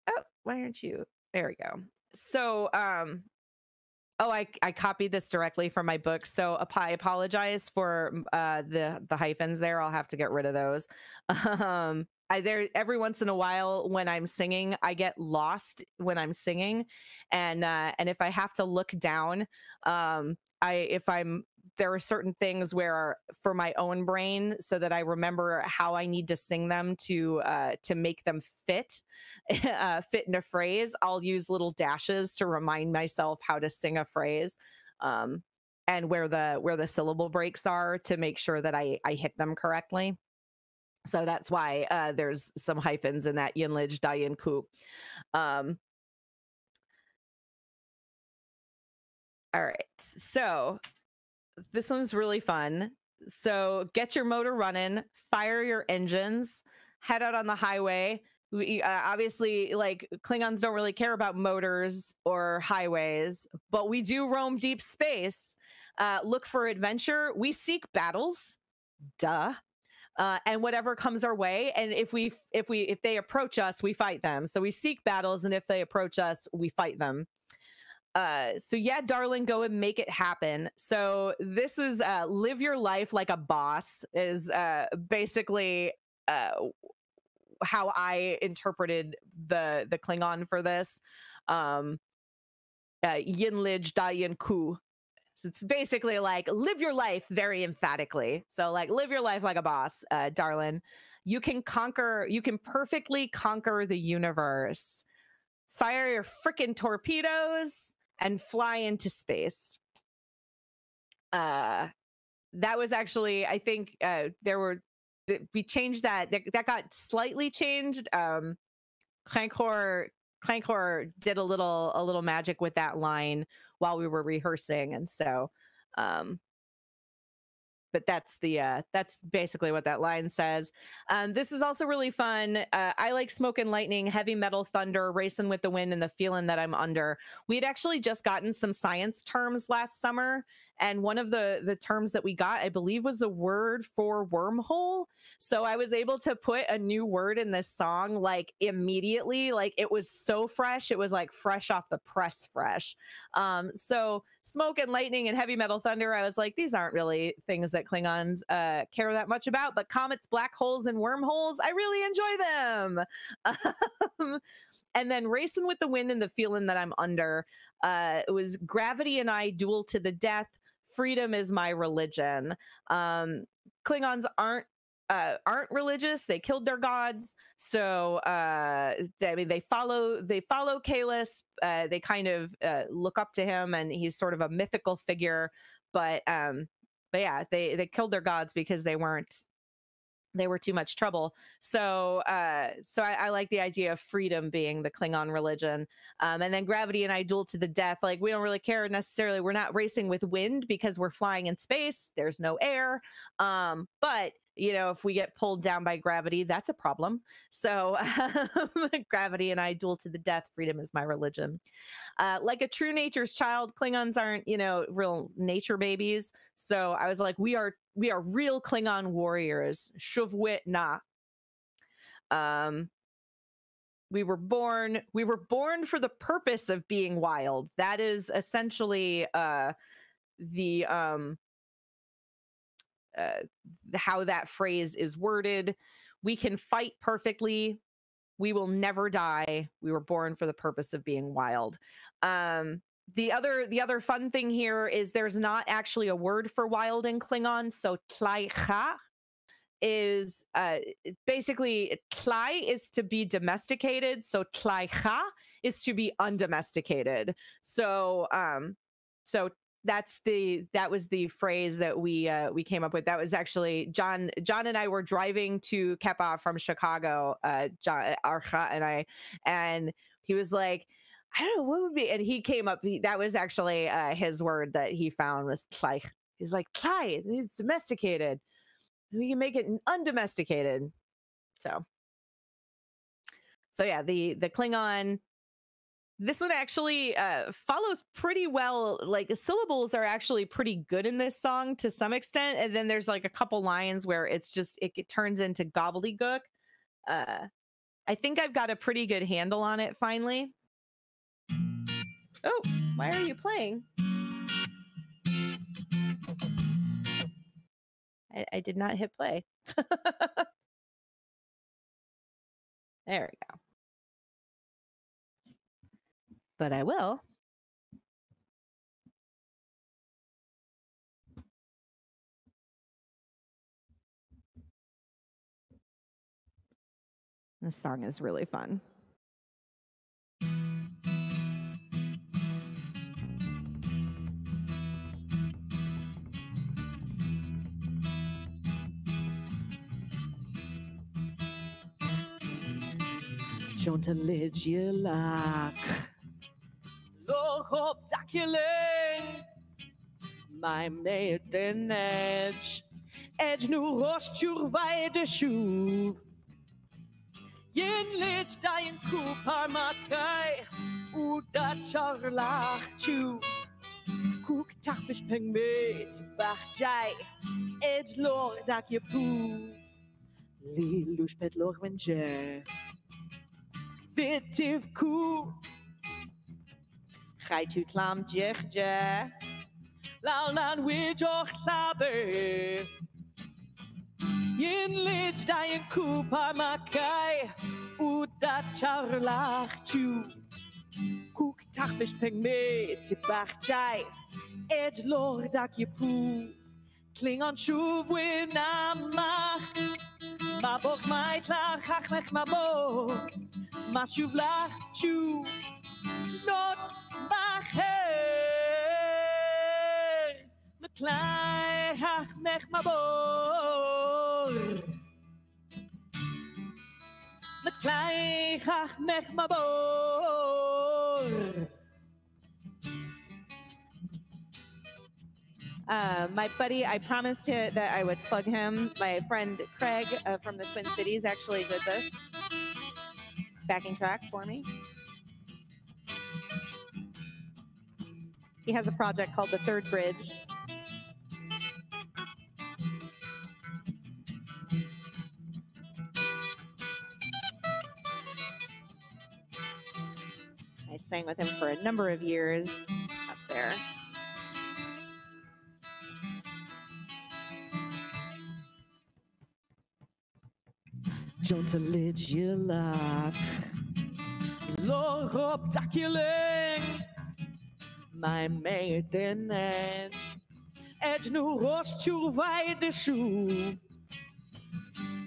oh, why aren't you, there we go. So oh, I copied this directly from my book, so I apologize for the hyphens there. I'll have to get rid of those. There every once in a while when I'm singing, I get lost when I'm singing, and if I have to look down, there are certain things where for my own brain, so that I remember how I need to sing them to make them fit in a phrase, I'll use little dashes to remind myself how to sing a phrase, and where the syllable breaks are to make sure that I hit them correctly. So that's why there's some hyphens in that Yinlij Dayan Ku. All right, so this one's really fun. So get your motor running, fire your engines, head out on the highway. We obviously, like, Klingons don't really care about motors or highways, but we do roam deep space, look for adventure. We seek battles, duh. And whatever comes our way, and if they approach us, we fight them. So we seek battles, and if they approach us, we fight them. So yeah, darling, go and make it happen. So this is live your life like a boss is basically how I interpreted the Klingon for this. Yinlij Dayan Ku. So it's basically like live your life very emphatically. So like live your life like a boss, darling. You can perfectly conquer the universe. Fire your freaking torpedoes and fly into space. That was actually, I think we changed that. That got slightly changed. KAGkon did a little magic with that line while we were rehearsing, and so but that's basically what that line says. This is also really fun. I like smoke and lightning, heavy metal thunder, racing with the wind, and the feeling that I'm under. We had actually just gotten some science terms last summer, and one of the terms that we got, I believe, was the word for wormhole. So I was able to put a new word in this song like immediately. Like it was so fresh. It was like fresh off the press fresh. So smoke and lightning and heavy metal thunder, I was like, these aren't really things that Klingons care that much about, but comets, black holes, and wormholes, I really enjoy them. And then racing with the wind and the feeling that I'm under, it was gravity and I duel to the death. Freedom is my religion. Klingons aren't religious. They killed their gods, so I mean they follow Kalis. They kind of look up to him, and he's sort of a mythical figure. But yeah, they killed their gods because they were too much trouble. So I like the idea of freedom being the Klingon religion. And then gravity and I duel to the death. Like we don't really care necessarily. We're not racing with wind because we're flying in space. There's no air. But you know, if we get pulled down by gravity, that's a problem. So gravity and I duel to the death. Freedom is my religion. Like a true nature's child, Klingons aren't, you know, real nature babies. So I was like, we are real Klingon warriors. Shuvwit na. We were born for the purpose of being wild. That is essentially how that phrase is worded. We can fight perfectly. We will never die. We were born for the purpose of being wild. the other fun thing here is there's not actually a word for wild in Klingon. So tlaicha is basically tlai is to be domesticated. So tlaicha is to be undomesticated. So that was the phrase that we came up with. That was actually John and I were driving to Kepa from Chicago, John Archa and I, and he was like, I don't know what would be, and he came up, that was actually his word that he found was tlai. He's like, tlai, it's domesticated. We can make it undomesticated. So yeah, the Klingon, this one actually follows pretty well. Like syllables are actually pretty good in this song to some extent. And then there's like a couple lines where it's just, it turns into gobbledygook. I think I've got a pretty good handle on it finally. Oh, why are you playing? I did not hit play. There we go. But I will. This song is really fun. My maiden edge nu rost tur weide shuv. Yen lich dain kupar makai, u da charlach chu. Kuk tafish peng met bachjai, edge lor dak ye pu. Li lush pet lor wenje. Vitiv ku. Chai tu klam jechje. Launan wijoch labe. Yin lich dain kupa makai. Uda charlach chu. Kuk tafish peng me tibachjai. Edge lor dak ye pu. Klingon shuv winama. Mabok mai tlach hachmech mabok. Mashuv lach chu. Not macher. Metlai hachmech mabor. Metlai hachmech mabor. My buddy, I promised that I would plug him. My friend Craig from the Twin Cities actually did this backing track for me. He has a project called The Third Bridge. I sang with him for a number of years up there. Jontaligilak Lorop Dakiling My maiden edge nu rost tur weide shuv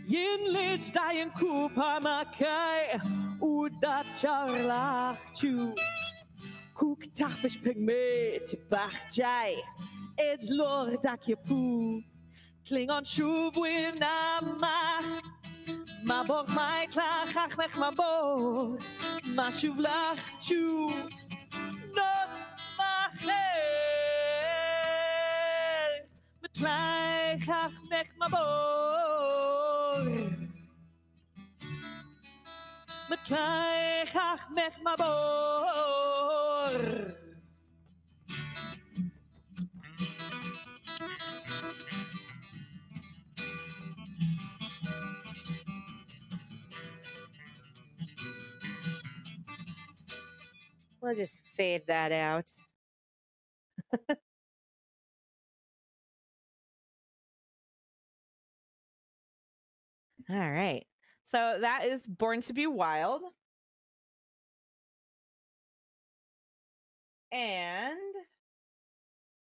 Yin lich daien kupa makai Uda charlach chu Kuk tafish pigme tibachjai Edge lor dak ye puv Klingon shuv winama Mabok mai klach achmech mabok Mashuv lach chu Not macher Metlai achmech mabok Metlai achmech mabok We'll just fade that out. All right. So that is Born to Be Wild. And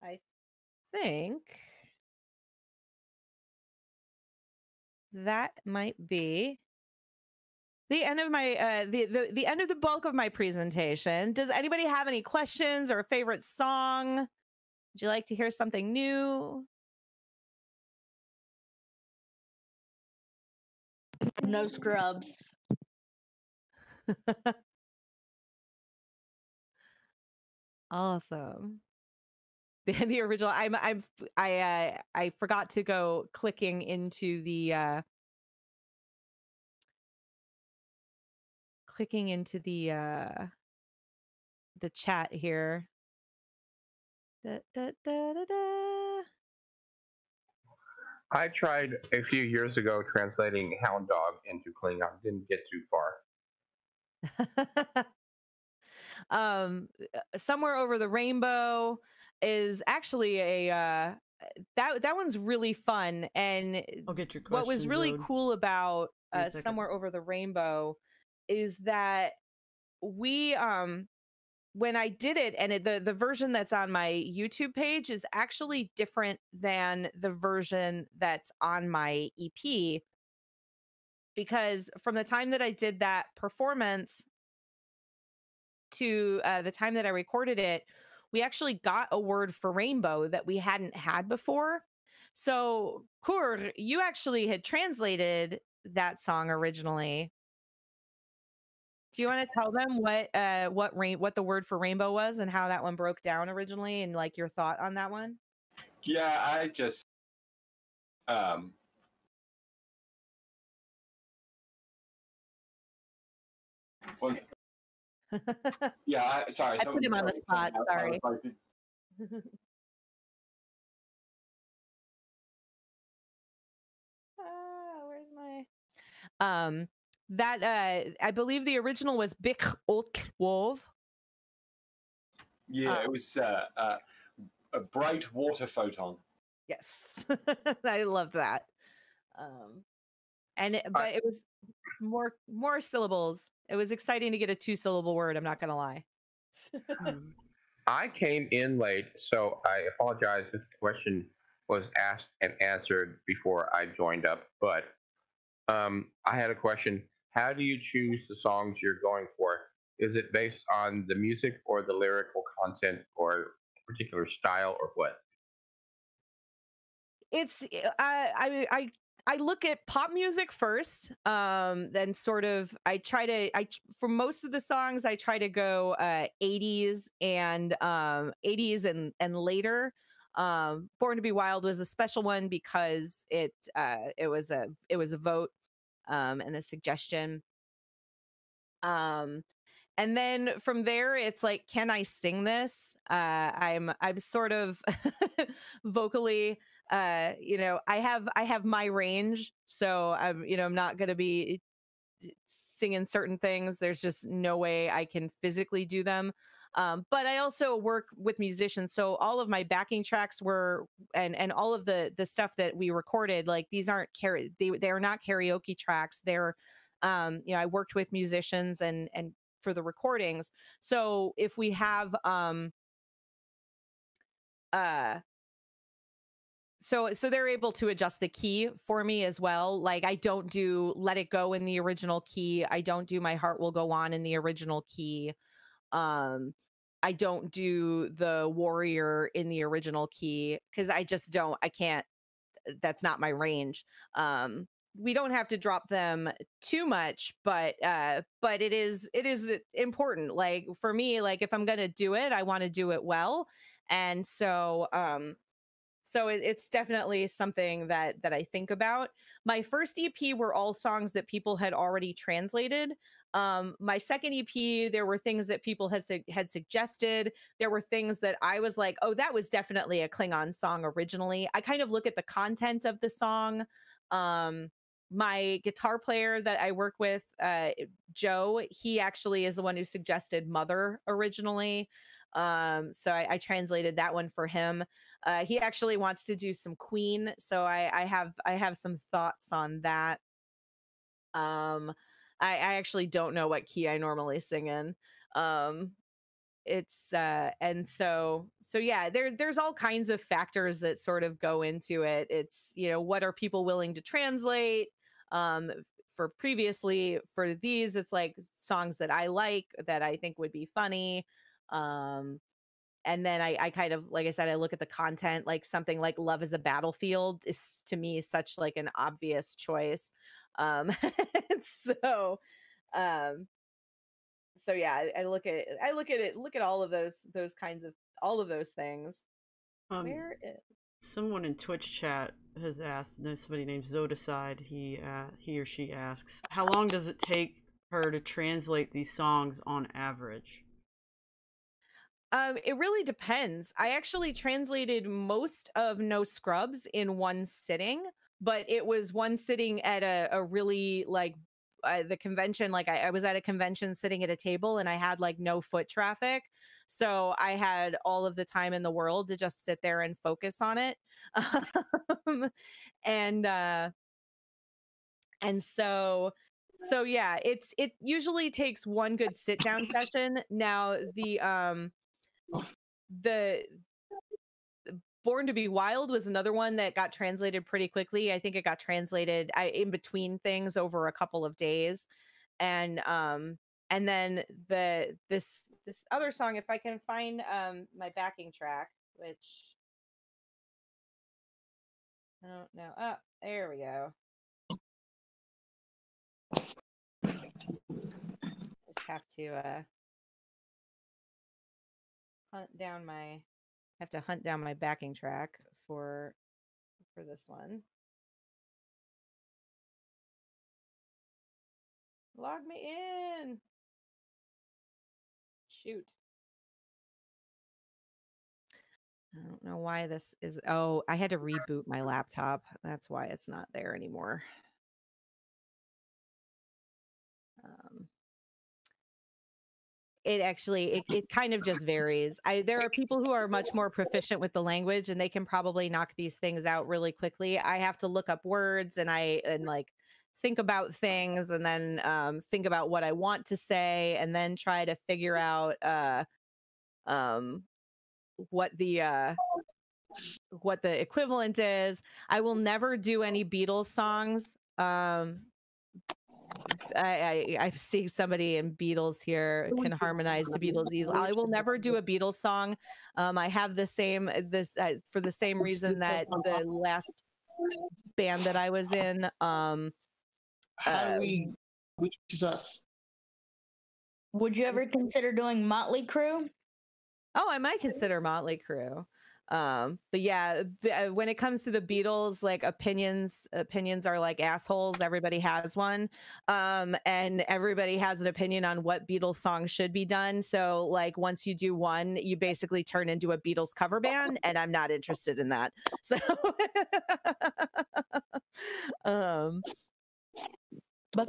I think that might be the end of my the end of the bulk of my presentation. Does anybody have any questions or a favorite song? Would you like to hear something new? No scrubs. Awesome. The original. I forgot to go clicking into the chat here. Da, da, da, da, da. I tried a few years ago translating Hound Dog into Klingon. Didn't get too far. Somewhere Over the Rainbow is actually a that one's really fun. And I'll get your what was question, really Road. cool about Wait a second. Somewhere Over the Rainbow is that we when I did it, and the version that's on my YouTube page is actually different than the version that's on my EP, because from the time that I did that performance to the time that I recorded it, we actually got a word for rainbow that we hadn't had before. So, Kur, you actually had translated that song originally. Do you want to tell them what the word for rainbow was and how that one broke down originally, and like your thought on that one? Yeah, I just one- yeah, sorry. I put him on the spot. Sorry. Where's my that I believe the original was Bik Olk Wolf. Yeah, it was a bright water photon. Yes. I love that. But it was more syllables. It was exciting to get a 2-syllable word, I'm not gonna lie. I came in late, so I apologize if the question was asked and answered before I joined up. But I had a question. How do you choose the songs you're going for? Is it based on the music or the lyrical content or a particular style or what? It's I look at pop music first, then sort of for most of the songs I try to go 80s and 80s and later. Born to Be Wild was a special one because it was a vote and a suggestion. And then from there, it's like, can I sing this? I'm sort of vocally, I have my range, so I'm not going to be singing certain things. There's just no way I can physically do them. But I also work with musicians, so all of my backing tracks were and all of the stuff that we recorded, like these aren't they are not karaoke tracks. They're I worked with musicians and for the recordings. So if we have so they're able to adjust the key for me as well. Like I don't do Let It Go in the original key. I don't do My Heart Will Go On in the original key. I don't do the Warrior in the original key because I can't, that's not my range. We don't have to drop them too much, but it is important. Like for me, like if I'm gonna do it, I want to do it well, and so it's definitely something that I think about. My first EP were all songs that people had already translated. My second EP, there were things that people had suggested. There were things that I was like, oh, that was definitely a Klingon song originally. I kind of look at the content of the song. My guitar player that I work with, Joe, he actually is the one who suggested Mother originally. So I translated that one for him. He actually wants to do some Queen, so I have some thoughts on that. I actually don't know what key I normally sing in. it's and so yeah, there's all kinds of factors that sort of go into it. It's, you know, what are people willing to translate? For previously, for these, it's like songs that I like, that I think would be funny. And then I kind of, like I said, I look at the content. Like something like Love is a Battlefield is, to me, such like an obvious choice. So um so yeah, I look at it, look at all of those kinds of, all of those things. Where is Someone in Twitch chat has asked, no, somebody named Zodicide, he or she asks, how long does it take her to translate these songs on average? It really depends. I actually translated most of No Scrubs in one sitting, but it was one sitting at a really like the convention. Like I was at a convention sitting at a table, and I had like no foot traffic. So I had all of the time in the world to just sit there and focus on it. And so yeah, it usually takes one good sit down session. Now the Born to Be Wild was another one that got translated pretty quickly. I think it got translated in between things over a couple of days. And then this other song, if I can find my backing track, which I don't know. Oh, there we go. Just have to hunt down my backing track for this one. Log me in. Shoot. I don't know why this is. Oh, I had to reboot my laptop. That's why it's not there anymore. It actually, it kind of just varies. There are people who are much more proficient with the language, and they can probably knock these things out really quickly. I have to look up words, and like think about things, and then think about what I want to say, and then try to figure out what the equivalent is. I will never do any Beatles songs. I see somebody in Beatles here can harmonize to Beatles easily. I will never do a Beatles song. I have the same for the same reason that the last band that I was in. How do we, which is us? Would you ever consider doing Motley Crue? Oh, I might consider Motley Crue. But yeah, when it comes to the Beatles, like opinions are like assholes. Everybody has one. And everybody has an opinion on what Beatles songs should be done. So like once you do one, you basically turn into a Beatles cover band, and I'm not interested in that. So But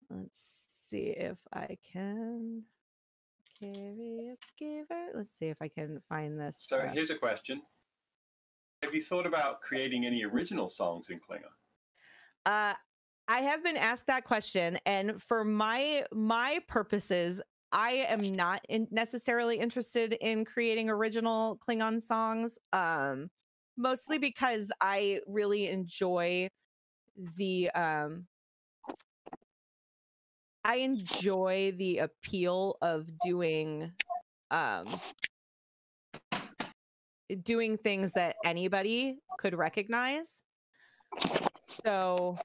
let's see if I can let's see if I can find this. So here's a question. Have you thought about creating any original songs in Klingon? I have been asked that question, and for my purposes, I am not necessarily interested in creating original Klingon songs, mostly because I really enjoy the appeal of doing things that anybody could recognize. So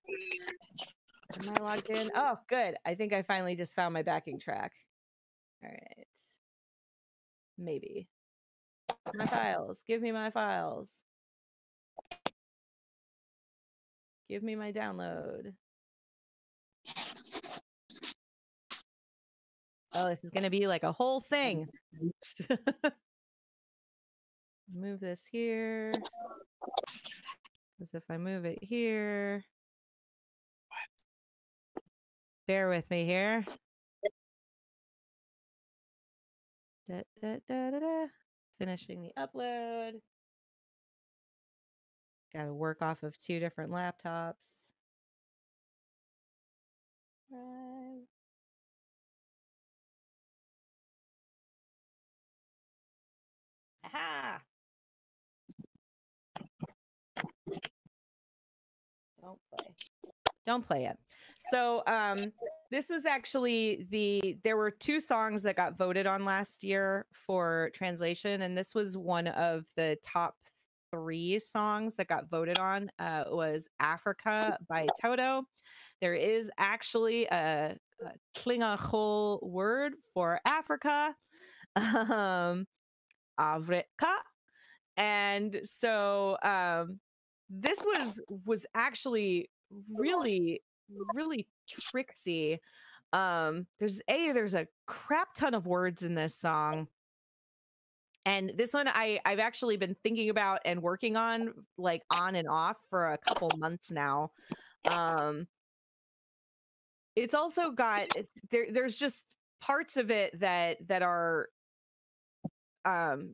am I logged in? Oh, good. I think I finally just found my backing track. All right. Maybe. My files. Give me my files. Give me my download. Oh, this is going to be like a whole thing. Move this here. Because if I move it here. Bear with me here. Finishing the upload. Got to work off of 2 different laptops. Don't play it. So this is actually there were 2 songs that got voted on last year for translation, and this was one of the top 3 songs that got voted on. Was Africa by Toto. There is actually a Klingon word for Africa, Afrika. And so this was actually really tricksy. There's a crap ton of words in this song. And this one I've actually been thinking about and working on, like, on and off for a couple months now. It's also got there's just parts of it that are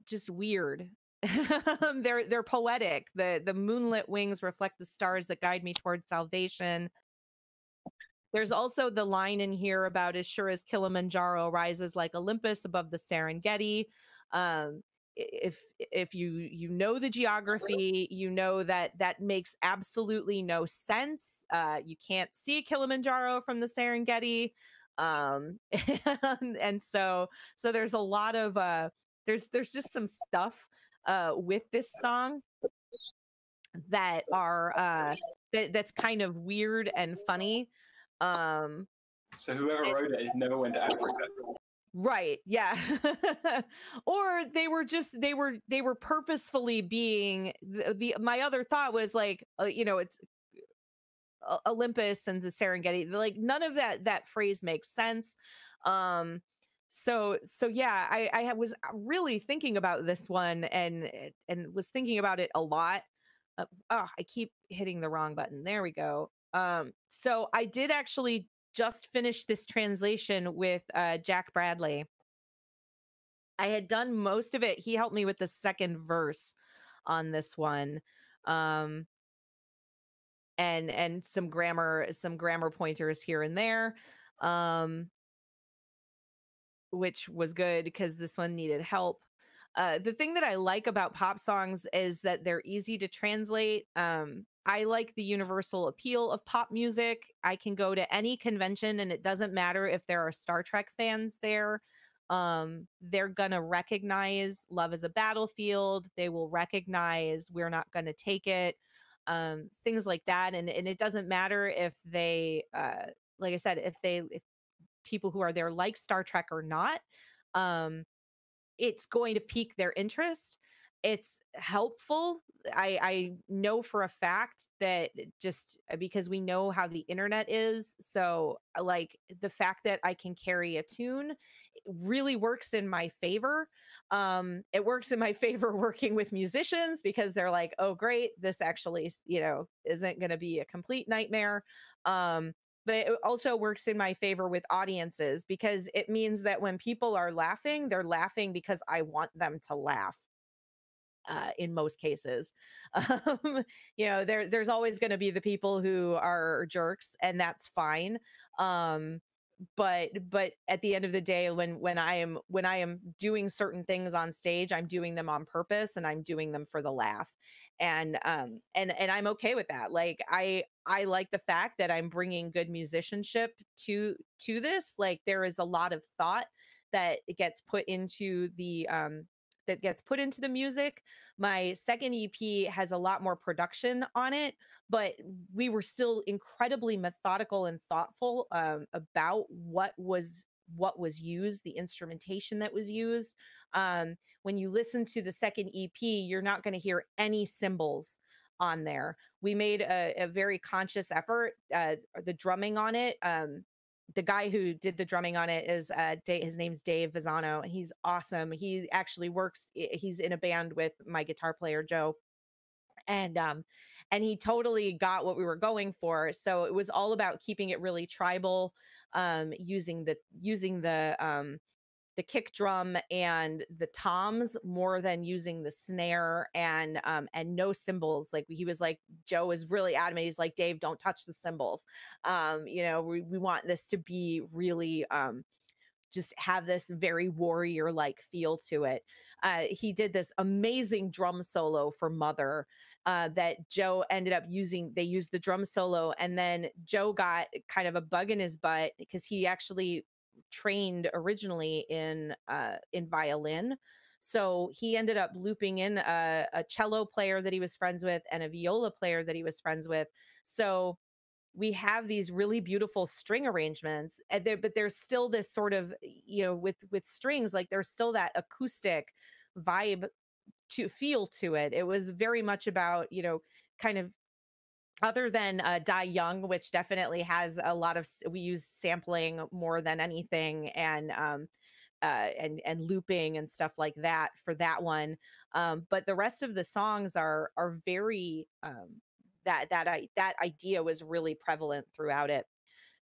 just weird. They're poetic. The moonlit wings reflect the stars that guide me towards salvation. There's also the line in here about as sure as Kilimanjaro rises like Olympus above the Serengeti. If you know the geography, you know that makes absolutely no sense. You can't see Kilimanjaro from the Serengeti. And so there's a lot of there's just some stuff with this song that are that's kind of weird and funny. So whoever wrote it never went to Africa. Right. Yeah. Or they were purposefully being my other thought was like, it's Olympus and the Serengeti. Like, none of that phrase makes sense. So yeah, I was really thinking about this one and was thinking about it a lot. I keep hitting the wrong button. There we go. So I did actually just finish this translation with Jack Bradley. I had done most of it. He helped me with the second verse on this one. And some grammar pointers here and there. Which was good because this one needed help. The thing that I like about pop songs is that they're easy to translate. I like the universal appeal of pop music. I can go to any convention and it doesn't matter if there are Star Trek fans there. They're gonna recognize Love is a Battlefield. They will recognize We're Not Gonna Take It. Things like that. And it doesn't matter if they, like I said, if people who are there like Star Trek or not. It's going to pique their interest. It's helpful. I know for a fact that just because we know how the internet is. So like the fact that I can carry a tune really works in my favor. It works in my favor working with musicians because they're like, oh, great. This actually, isn't going to be a complete nightmare. But it also works in my favor with audiences because it means that when people are laughing, they're laughing because I want them to laugh. In most cases, there's always going to be the people who are jerks, and that's fine. But at the end of the day, when I am doing certain things on stage, I'm doing them on purpose and I'm doing them for the laugh. And I'm okay with that. Like I like the fact that I'm bringing good musicianship to this. Like there is a lot of thought that gets put into the music. My second EP has a lot more production on it, but we were still incredibly methodical and thoughtful about what was used, the instrumentation that was used. When you listen to the second EP, you're not going to hear any cymbals on there. We made a very conscious effort. The drumming on it, the guy who did the drumming on it is his name's Dave Visano. He's awesome. He actually he's in a band with my guitar player Joe, and he totally got what we were going for. So it was all about keeping it really tribal, using the kick drum and the toms more than using the snare, and no cymbals. Like he was like, Joe is really adamant. He's like, Dave, don't touch the cymbals. We want this to be really just have this very warrior like feel to it. He did this amazing drum solo for Mother that Joe ended up using. They used the drum solo, and then Joe got kind of a bug in his butt because he actually trained originally in violin. So he ended up looping in a cello player that he was friends with and a viola player that he was friends with. So we have these really beautiful string arrangements, but there's still this sort of, with strings, like there's still that acoustic vibe to feel to it. It was very much about, kind of, other than Die Young, which definitely has a lot of, we use sampling more than anything, and looping and stuff like that for that one. But the rest of the songs are very, that idea was really prevalent throughout it.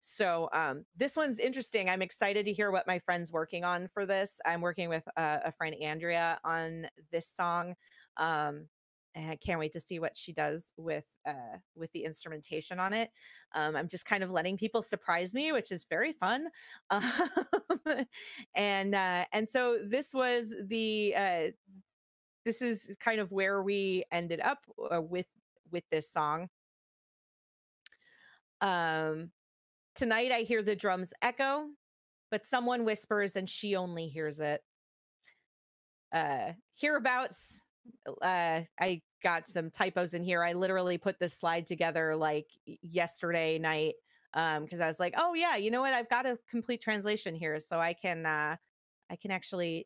So this one's interesting. I'm excited to hear what my friend's working on for this. I'm working with a friend, Andrea, on this song. And I can't wait to see what she does with the instrumentation on it. I'm just kind of letting people surprise me, which is very fun. And so this was this is kind of where we ended up with this song. Tonight I hear the drums echo, but someone whispers and she only hears it. Hereabouts, I got some typos in here. I literally put this slide together like yesterday night, because I was like, oh yeah, you know what? I've got a complete translation here, so I can actually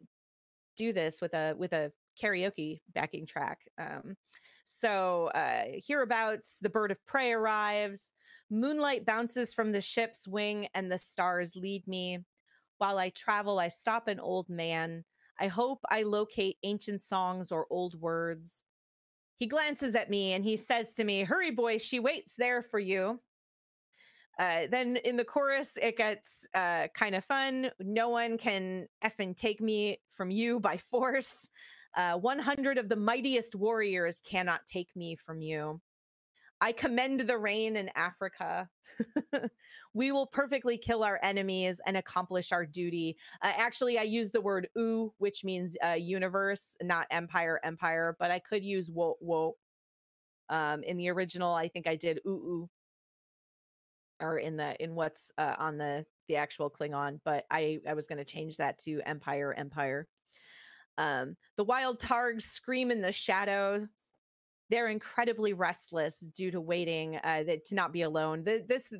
do this with a karaoke backing track. So hereabouts, the bird of prey arrives. Moonlight bounces from the ship's wing and the stars lead me. While I travel, I stop an old man. I hope I locate ancient songs or old words. He glances at me and he says to me, hurry boy, she waits there for you. Then in the chorus, it gets kind of fun. No one can effing take me from you by force. 100 of the mightiest warriors cannot take me from you. I commend the rain in Africa. We will perfectly kill our enemies and accomplish our duty. Actually, I use the word "u," which means universe, not empire, but I could use "wo wo." In the original, I think I did "u," or in what's on the actual Klingon, but I was going to change that to empire. The wild targs scream in the shadows. They're incredibly restless due to waiting, to not be alone.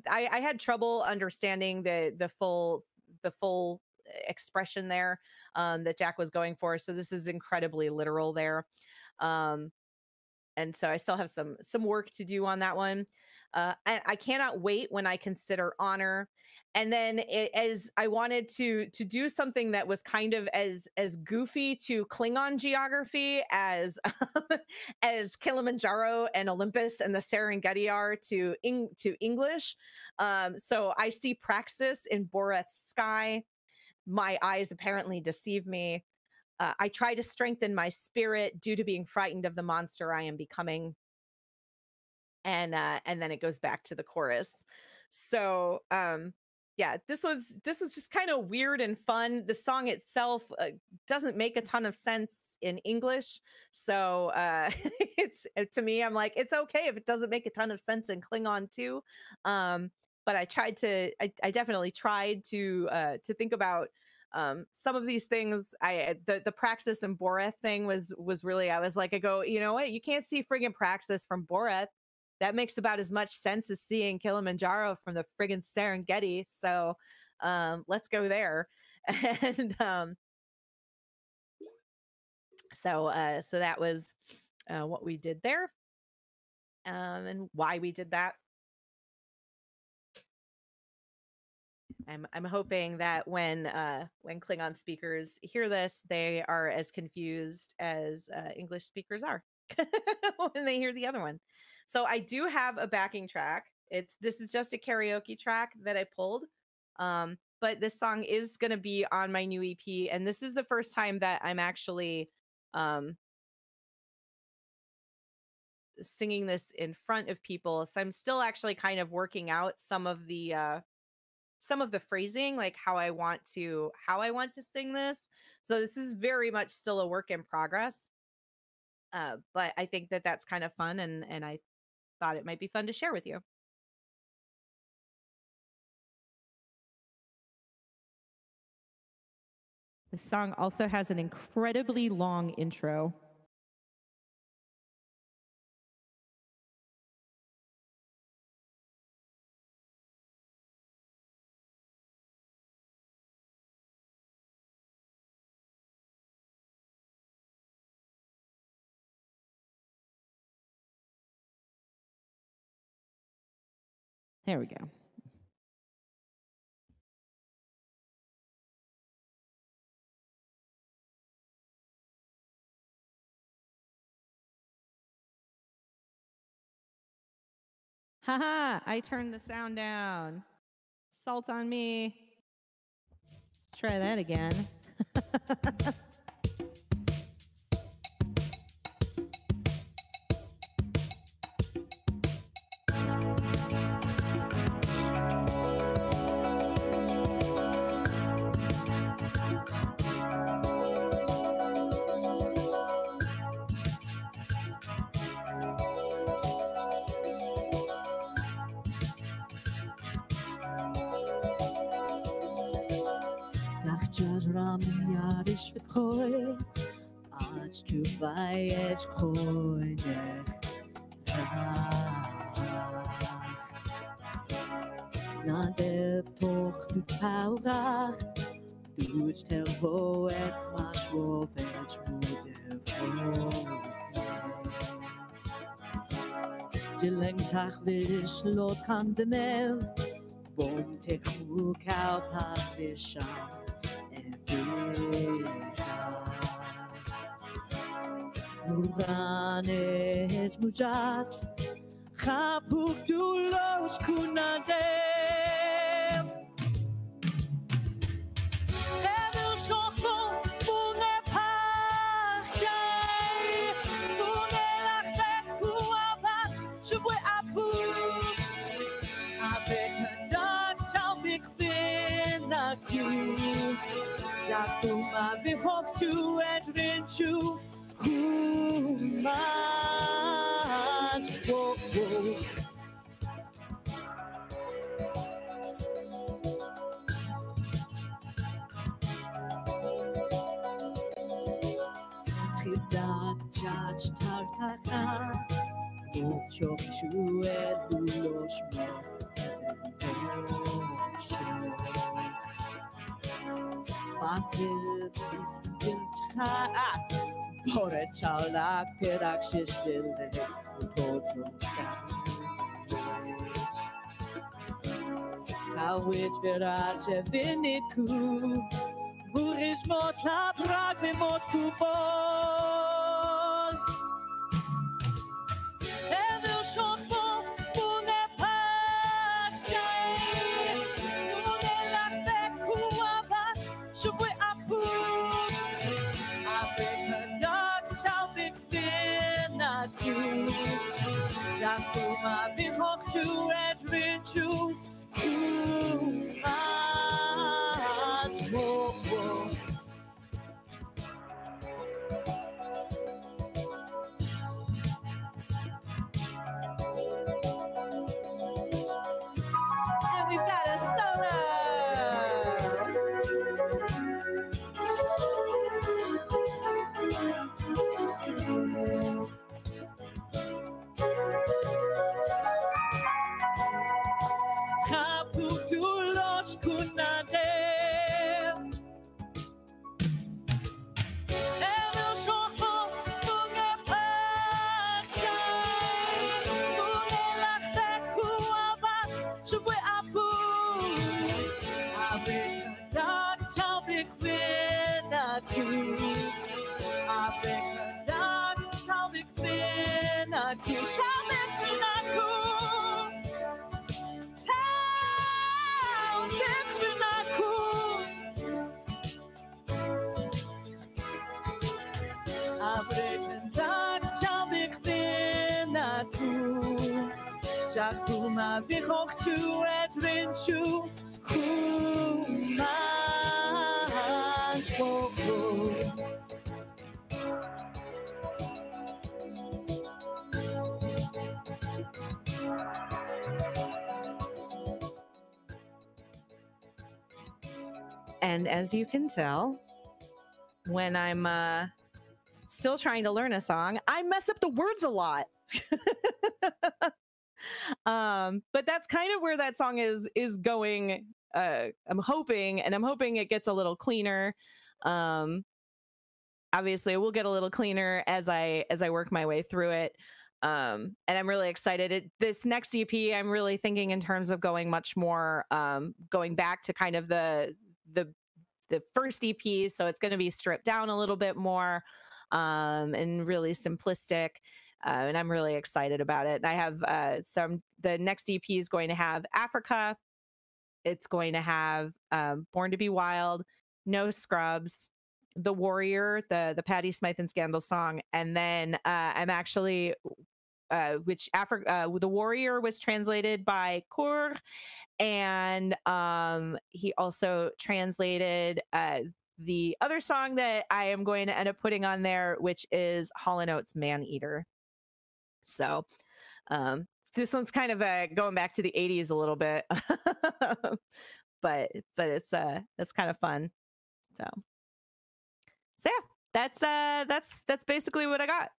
I had trouble understanding the full expression there, that Jack was going for. So this is incredibly literal there, and so I still have some work to do on that one. I cannot wait when I consider honor. And then as I wanted to do something that was kind of as goofy to Klingon geography as as Kilimanjaro and Olympus and the Serengeti are to English. So I see Praxis in Boreth's sky. My eyes apparently deceive me. I try to strengthen my spirit due to being frightened of the monster I am becoming. And then it goes back to the chorus. So yeah, this was just kind of weird and fun. The song itself doesn't make a ton of sense in English, so it's, to me, I'm like, it's okay if it doesn't make a ton of sense in Klingon too. But I definitely tried to think about some of these things. The Praxis and Boreth thing was really, I was like, I go, you know what, you can't see friggin' Praxis from Boreth. That makes about as much sense as seeing Kilimanjaro from the friggin' Serengeti. So let's go there. And so that was what we did there, and why we did that. I'm hoping that when Klingon speakers hear this, they are as confused as English speakers are when they hear the other one. So I do have a backing track. This is just a karaoke track that I pulled. But this song is going to be on my new EP, and this is the first time that I'm actually singing this in front of people. So I'm still actually kind of working out some of the some of the phrasing, like how I want to sing this. So this is very much still a work in progress. But I think that that's kind of fun, and I thought it might be fun to share with you. The song also has an incredibly long intro. There we go. Haha, I turned the sound down. Salt on me. Let's try that again. Yarish v'koi, ach tu vayet koinech nadev toch tu taurach, du tervo et mashvo vet mudev Dileng tach vish lot kan demev, bom tekhu kau pach visham Muranet mujat Chapuk dulos kunadem Evil shofo Mune pachai Mune lachtek Huavat Shuvwe apu Avek hadak Talbik vinaku Jakuma vihoktu et rinchu Kumat Woko Chidak Jaj Tartaka Mochok Chu et Buloshmo Bakit Pore chalak perak shishville Utotro Hawit verache viniku Burish mot laprak vimot kupol Evil shofo mune pachai Mune lachtek huavat shuvwe apu Jakuma vihoktu et rinchu kumat woko And we've got a solo! Jakuma vihoktu et rinchu And as you can tell, when I'm still trying to learn a song, I mess up the words a lot. But that's kind of where that song is going. I'm hoping it gets a little cleaner. Obviously, it will get a little cleaner as I work my way through it. And I'm really excited. This next EP, I'm really thinking in terms of going much more, going back to kind of the first EP. So it's going to be stripped down a little bit more, and really simplistic. And I'm really excited about it. And I have the next EP is going to have Africa. It's going to have Born to Be Wild, No Scrubs, The Warrior, the Patti Smythe and Scandal song. And then I'm actually, The Warrior was translated by Kur. And he also translated the other song that I am going to end up putting on there, which is Hall & Oates' Man Eater. So this one's kind of going back to the 80s a little bit, but it's kind of fun. So yeah, that's basically what I got.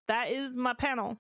That is my panel.